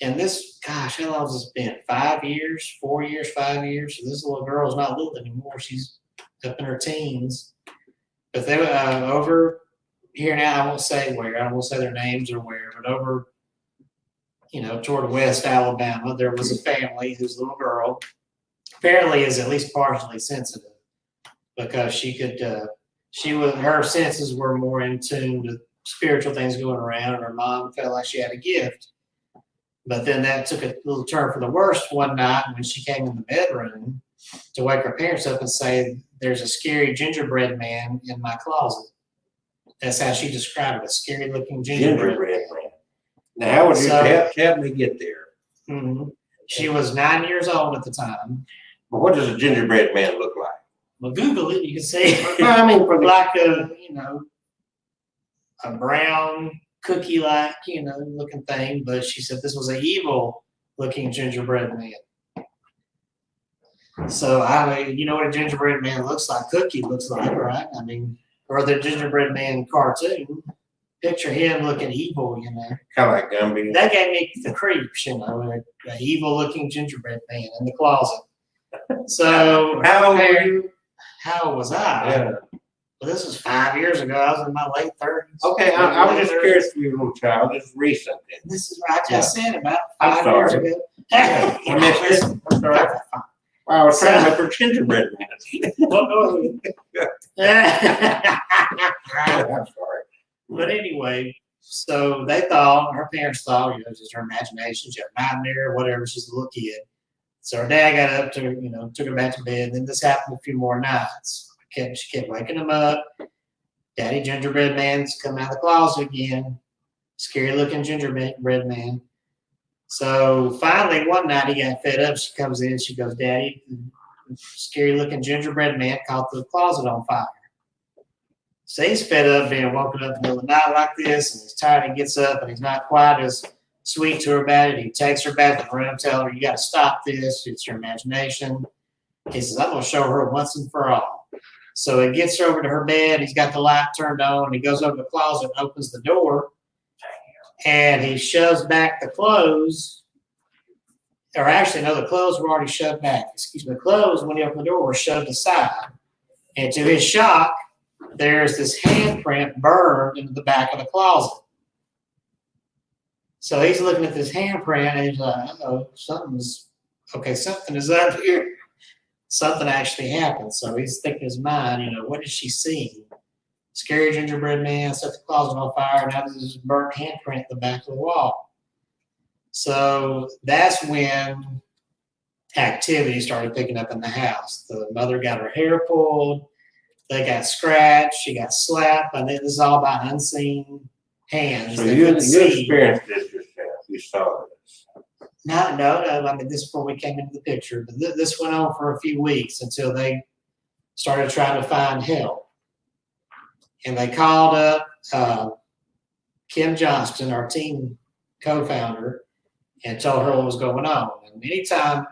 And this, gosh, how long has this been? 5 years, 4 years, 5 years? So this little girl's not little anymore. She's up in her teens. But they were over here now, I won't say where, I won't say their names or where, but over, toward West Alabama, there was a family whose little girl apparently is at least partially sensitive because her senses were more in tune to spiritual things going around, and her mom felt like she had a gift. But then that took a little turn for the worst one night when she came in the bedroom to wake her parents up and say, "There's a scary gingerbread man in my closet." That's how she described it, a scary looking gingerbread man. Now, how would you So- help me get there? Mhm. She was 9 years old at the time. But what does a gingerbread man look like? Well, Google it, you can see No, I mean, for the, like a brown cookie-like, looking thing. But she said this was an evil-looking gingerbread man. So you know what a gingerbread man looks like? Cookie looks like, right? Or the gingerbread man cartoon. Picture him looking evil, kind of like Gumby. That gave me the creeps, an evil-looking gingerbread man in the closet. So How old were you? how old was I? Yeah. Well, this was 5 years ago. I was in my late 30s. Okay, I was just curious for your little child, just recent. This is what I just said about I'm 5 years sorry. ago. I missed it. I'm sorry. Wow, I was trying to look for gingerbread man. I'm sorry. But anyway, so they thought, her parents thought, it's just her imagination. She had a nightmare, whatever. She's a little kid. So her dad got up to, took her back to bed. Then this happened a few more nights. She kept waking him up. Daddy gingerbread man's coming out of the closet again. Scary looking gingerbread man. So finally one night he got fed up. She comes in, she goes, "Daddy, scary looking gingerbread man caught the closet on fire." So he's fed up being woken up in the middle of the night like this, and he's tired. He gets up and he's not quite as sweet to her about it. He takes her back to the room, tells her, "You got to stop this. It's your imagination." He says, "I'm going to show her once and for all." So he gets her over to her bed. He's got the light turned on. He goes over to the closet and opens the door. And he shoves back the clothes. Or actually, no, the clothes were already shoved back. Excuse me. The clothes, when he opened the door, were shoved aside. And to his shock, there's this handprint burned into the back of the closet. So he's looking at this handprint and he's like, "Uh-oh, something is up here." Something actually happened. So he's thinking in his mind, what did she see? Scary gingerbread man set the closet on fire, and now there's this burnt handprint at the back of the wall. So that's when activity started picking up in the house. The mother got her hair pulled. They got scratched. She got slapped. I think this is all by unseen hands. So They you couldn't see. experienced this yourself, you saw this. No, I mean, this is before we came into the picture, but this went on for a few weeks until they started trying to find help. And they called up Kim Johnston, our team co-founder, and told her what was going on. And anytime,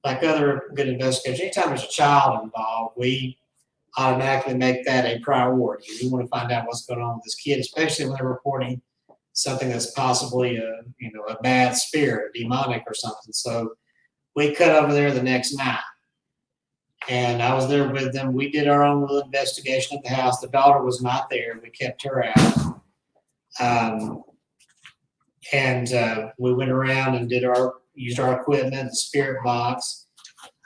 like other good investigators, anytime there's a child involved, we automatically make that a priority. We want to find out what's going on with this kid, especially when they're reporting something that's possibly a bad spirit, demonic or something. So we cut over there the next night, and I was there with them. We did our own little investigation at the house. The daughter was not there. We kept her out. We went around and used our equipment, the spirit box.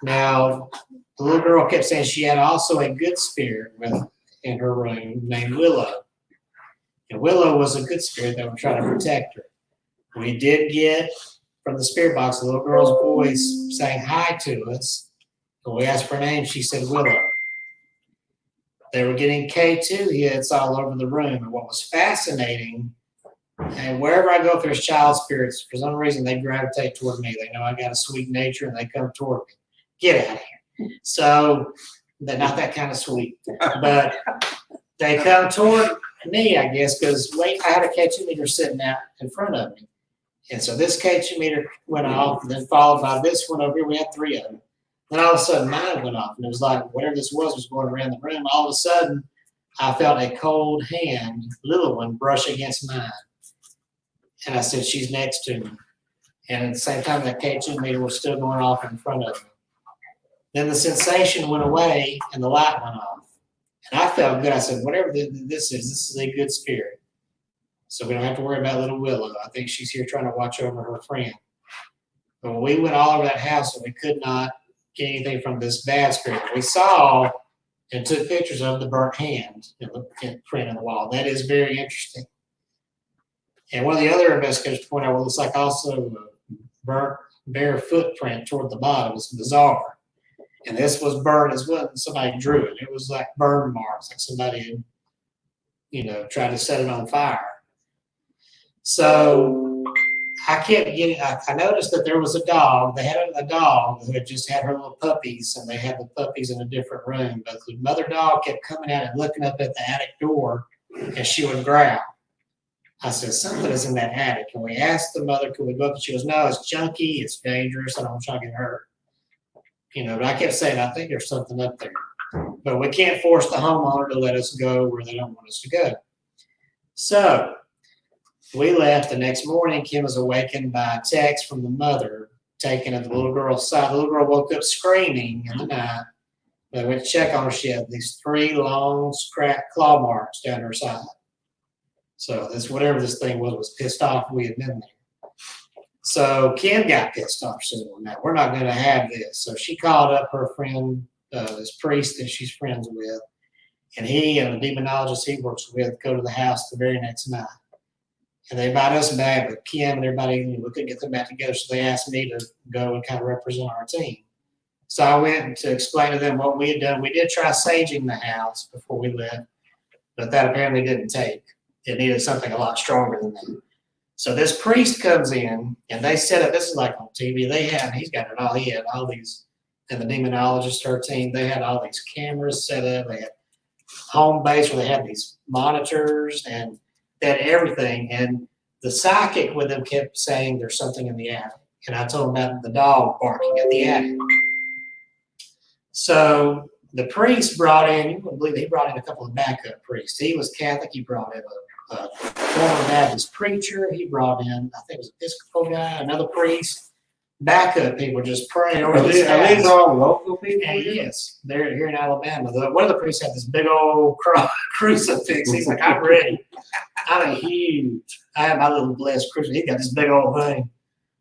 Now, the little girl kept saying she had also a good spirit in her room named Willow. And Willow was a good spirit that would try to protect her. We did get from the spirit box the little girl's voice saying hi to us. When we asked for her name, she said Willow. They were getting K2 hits all over the room. And what was fascinating, and wherever I go, if there's child spirits, for some reason they gravitate toward me. They know I got a sweet nature and they come toward me. Get out of here. So they're not that kind of sweet, but they come toward me, I guess, because I had a K2 meter sitting out in front of me. And so this K2 meter went off, and then followed by this one over here. We had 3 of them. Then all of a sudden mine went off, and it was like whatever this was going around the room. All of a sudden, I felt a cold hand, little one, brush against mine. And I said, she's next to me. And at the same time, that K2 meter was still going off in front of me. Then the sensation went away and the light went off. And I felt good. I said, whatever this is a good spirit. So we don't have to worry about little Willow. I think she's here trying to watch over her friend. But when we went all over that house and we could not get anything from this bad spirit, we saw and took pictures of the burnt hand in the print on the wall. That is very interesting. And one of the other investigators pointed out, well, it's like also a burnt bare footprint toward the bottom. It's bizarre. And this was burned as well. Somebody drew it. It was like burn marks, like somebody had, tried to set it on fire. So I kept getting, I noticed that there was a dog. They had a dog who had just had her little puppies, and they had the puppies in a different room. But the mother dog kept coming out and looking up at the attic door, and she would growl. I said, something is in that attic. And we asked the mother, could we go up? And she goes, no, it's junky. It's dangerous. I don't want you to get hurt. But I kept saying, I think there's something up there. But we can't force the homeowner to let us go where they don't want us to go. So we left. The next morning, Kim was awakened by a text from the mother taken at the little girl's side. The little girl woke up screaming in the night. They went to check on her. She had these 3 long, scratched claw marks down her side. So whatever this thing was pissed off we had been there. So Kim got pissed off. She said, well, now we're not going to have this. So she called up her friend, this priest that she's friends with, and he and the demonologist he works with go to the house the very next night. And they invite us back, but Kim and everybody, we couldn't get them back together, so they asked me to go and kind of represent our team. So I went to explain to them what we had done. We did try saging the house before we left, but that apparently didn't take. It needed something a lot stronger than that. So this priest comes in, and they set up, this is like on TV, he's got it all, he had all these, and the demonologist, her team, they had all these cameras set up, they had home base where they had these monitors, and they had everything, and the psychic with them kept saying there's something in the attic, and I told them about the dog barking at the attic. So the priest brought in, you wouldn't believe it, he brought in a couple of backup priests. He was Catholic, he brought in a former Baptist preacher. He brought in, I think it was an Episcopal guy, another priest. Backup people just praying over this house. Are these all local people? And yes, they're here in Alabama. One of the priests had this big old crucifix. He's like, I'm ready. I have my little blessed crucifix. He got this big old thing.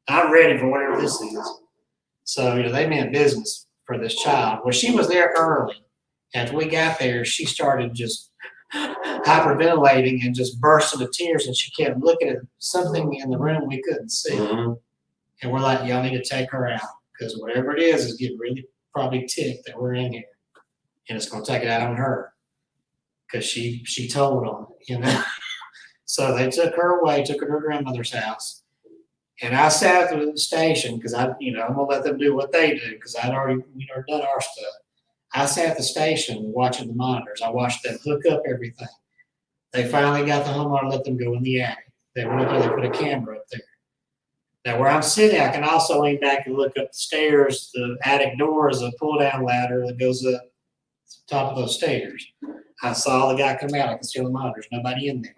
I'm ready for whatever this is. So, they meant business for this child. Well, she was there early. After we got there, she started just hyperventilating and just burst into tears, and she kept looking at something in the room we couldn't see. Mm-hmm. And we're like, y'all need to take her out, because whatever it is getting really probably ticked that we're in here, and it's going to take it out on her because she told on it, So they took her away, took her to her grandmother's house. And I sat at the station because I'm gonna let them do what they do because I'd already, done our stuff. I sat at the station watching the monitors. I watched them hook up everything. They finally got the homeowner, let them go in the attic. They went up there, they put a camera up there. Now where I'm sitting, I can also lean back and look up the stairs. The attic door is a pull down ladder that goes up to the top of those stairs. I saw the guy come out. I can see on the monitors, nobody in there.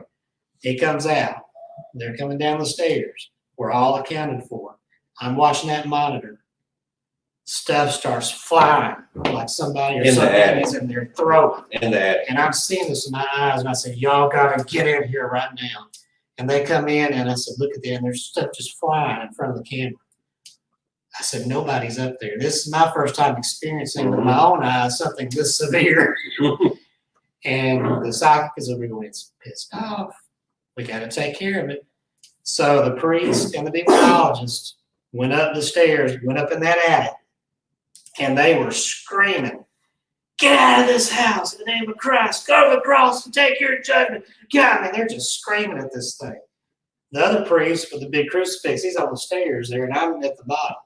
He comes out. They're coming down the stairs. We're all accounted for. I'm watching that monitor. Stuff starts flying like somebody or something is in there throwing. In the attic. And I'm seeing this in my eyes, and I said, y'all gotta get in here right now. And they come in, and I said, look at that, and there's stuff just flying in front of the camera. I said, nobody's up there. This is my first time experiencing with my own eyes something this severe. And the psychic is everyone is pissed off. We gotta take care of it. So the priest and the demonologist went up the stairs, went up in that attic, and they were screaming, get out of this house in the name of Christ, go to the cross and take your judgment. God, man, they're just screaming at this thing. The other priest with the big crucifix, he's on the stairs there, and I'm at the bottom.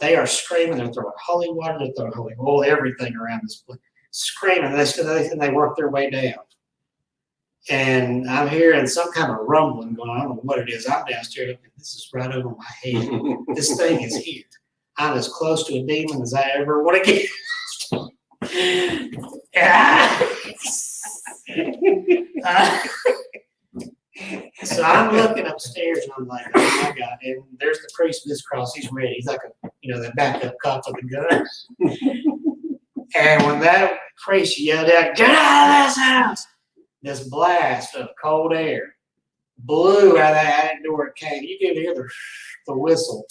They are screaming, they're throwing holy water, they're throwing holy oil, everything around this place, screaming, and they work their way down. And I'm hearing some kind of rumbling going on. I don't know what it is. I'm downstairs. Looking, this is right over my head. This thing is here. I'm as close to a demon as I ever want to get. So I'm looking upstairs and I'm like, oh my God. And there's the priest with his cross. He's ready. He's like the backup cop with a gun. And when that priest yelled out, get out of this house, this blast of cold air blew out of that attic door. It came. You could hear the whistle.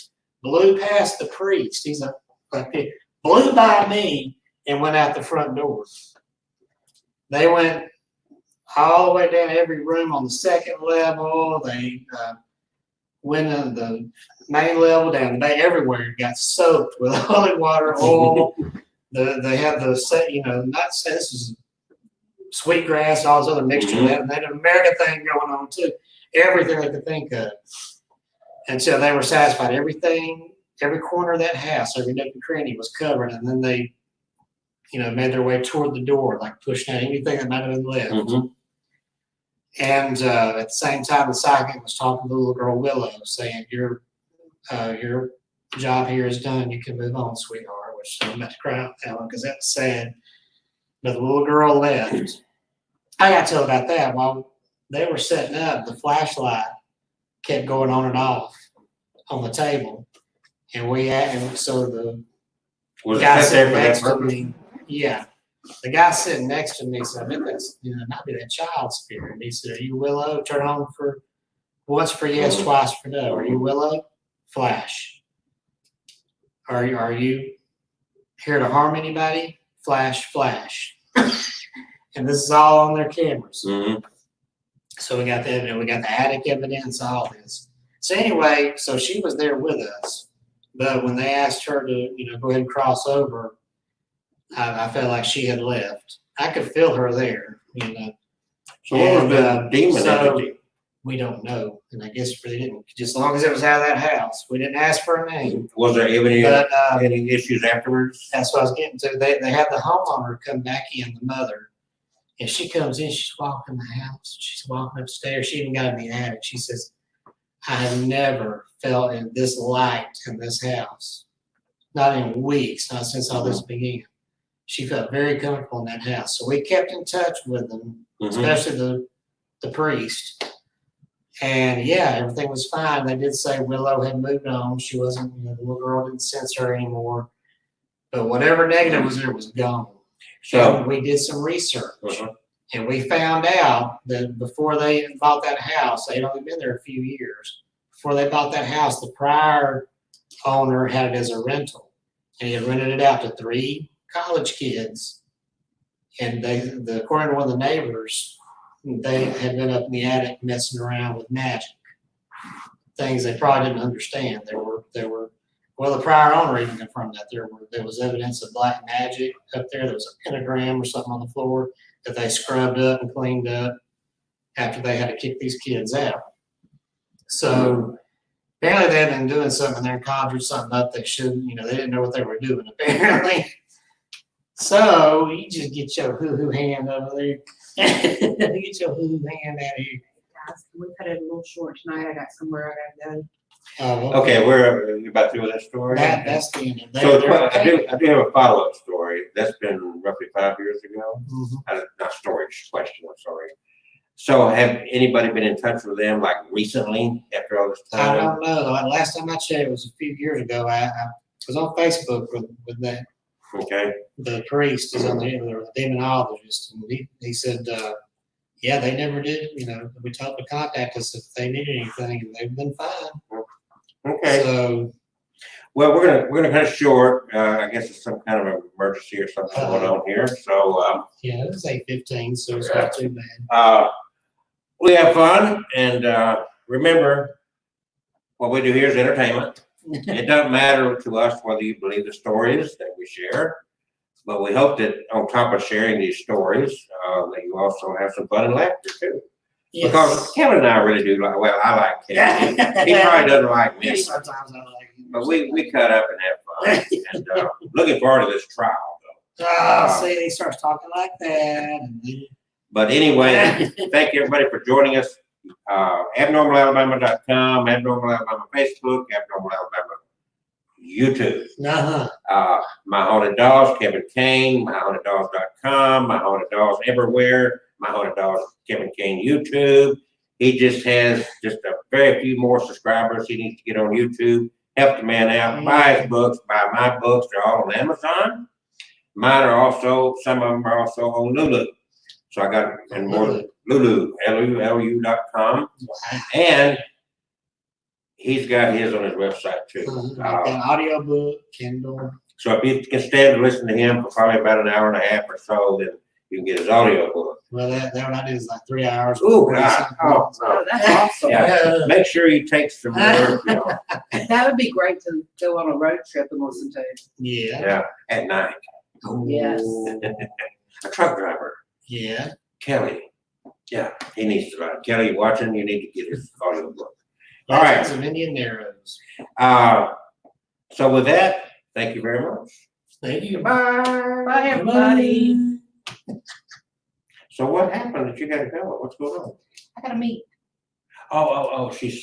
Blew past the priest. He's blew by me and went out the front door. They went all the way down every room on the second level. They went on the main level down everywhere. It got soaked with holy water, oil. They had this is sweetgrass, all this other mixture of that, and they had an American thing going on too. Everything they could think of. Until they were satisfied. Everything, every corner of that house, every nook and cranny was covered, and then they, made their way toward the door, like pushing out anything that might have been left. Mm-hmm. And at the same time, the psychic was talking to the little girl Willow, saying, your job here is done. You can move on, sweetheart. Which I'm about to cry out that one because that was sad. But the little girl left. I got told about that while they were setting up. The flashlight kept going on and off on the table, and so the guy sitting next to me, the guy sitting next to me said, I bet that's might be that child spirit. And he said, are you Willow? Turn on for once for yes, twice for no. Are you Willow? Flash. Are you here to harm anybody? Flash, flash. And this is all on their cameras. Mm-hmm. So we got the evidence, we got the attic evidence, all this. So anyway, so she was there with us, but when they asked her to, go ahead and cross over, I felt like she had left. I could feel her there, So what was the demon entity? We don't know, and I guess they didn't. Just as long as it was out of that house, we didn't ask for a name. Was there any But issues afterwards? that's what I was getting to. They had the homeowner come back in, the mother. And she comes in, she's walking the house, she's walking upstairs, she even got in the attic. She says, I have never felt in this light in this house. Not in weeks, not since all this began. She felt very comfortable in that house. So we kept in touch with them, especially the priest. And everything was fine. They did say Willow had moved on. She wasn't, the little girl didn't sense her anymore. But whatever negative was there was gone. So we did some research, and we found out that before they bought that house, they'd only been there a few years. Before they bought that house, the prior owner had it as a rental, and he had rented it out to 3 college kids. And according to one of the neighbors, they had been up in the attic messing around with magic, things they probably didn't understand. The prior owner even confirmed that there was evidence of black magic up there. There was a pentagram or something on the floor that they scrubbed up and cleaned up. after they had to kick these kids out. So apparently they've been doing something, they're conjured something up they shouldn't, they didn't know what they were doing apparently. So you just get your hoo-hoo hand over there. Get your hoo-hoo hand out of here. Guys, we cut it a little short tonight. I got somewhere I gotta go. Oh, Okay, you about through with that story? That's the end. So I do have a follow-up story. That's been roughly 5 years ago. Mhm. Not storage question, I'm sorry. So have anybody been in touch with them like recently after all this I time? don't know. Last time I checked, it was a few years ago. I was on Facebook with that. Okay, The priest is on the demonologist, and he said, yeah, they never did. We told them to contact us if they needed anything, and they've been fine. okay. So Well, we're gonna cut it short. I guess it's some kind of an emergency or something going on here. So yeah, it was 8:15, so it's not too bad. we have fun, and remember, what we do here is entertainment. It doesn't matter to us whether you believe the stories that we share, but we hope that on top of sharing these stories, that you also have some fun and laughter too. Because Kevin and I really do like. Well, I like Kevin. He probably doesn't like me, Sometimes I like it. but we cut up and have fun. And looking forward to this trial, though. Oh, see, he starts talking like that. And But anyway, thank you everybody for joining us. AbnormalAlabama.com, Abnormal Alabama Facebook, Abnormal Alabama YouTube. My Haunted Dolls, Kevin Kane, MyHauntedDolls.com, My Haunted Dolls everywhere, My Haunted Dolls, Kevin Kane YouTube. He just has just a very few more subscribers. He needs to get on YouTube, help the man out, buy his books, buy my books. They're all on Amazon. Mine are also, some of them are also on Lulu. So I got and more Lulu, LULU.com. And he's got his on his website too. an audio book, Kindle. So if you can stand to listen to him for probably about an hour and a half or so, then you can get his audio book. Well, that what I did is like 3 hours. Ooh, God. Oh, Oh, that's awesome. Yeah. Make sure you take some more, That would be great to go on a road trip and listen to. Yeah. at night. Yes. A truck driver, Yeah. Kelly. Yeah, he needs to ride. Kelly, you watching? You need to get his audio book. All right. Some Indian arrows. So with that, thank you very much. Thank you. Bye. Bye, everybody. So what happened that you got to go? What's going on? I gotta meet. Oh, she's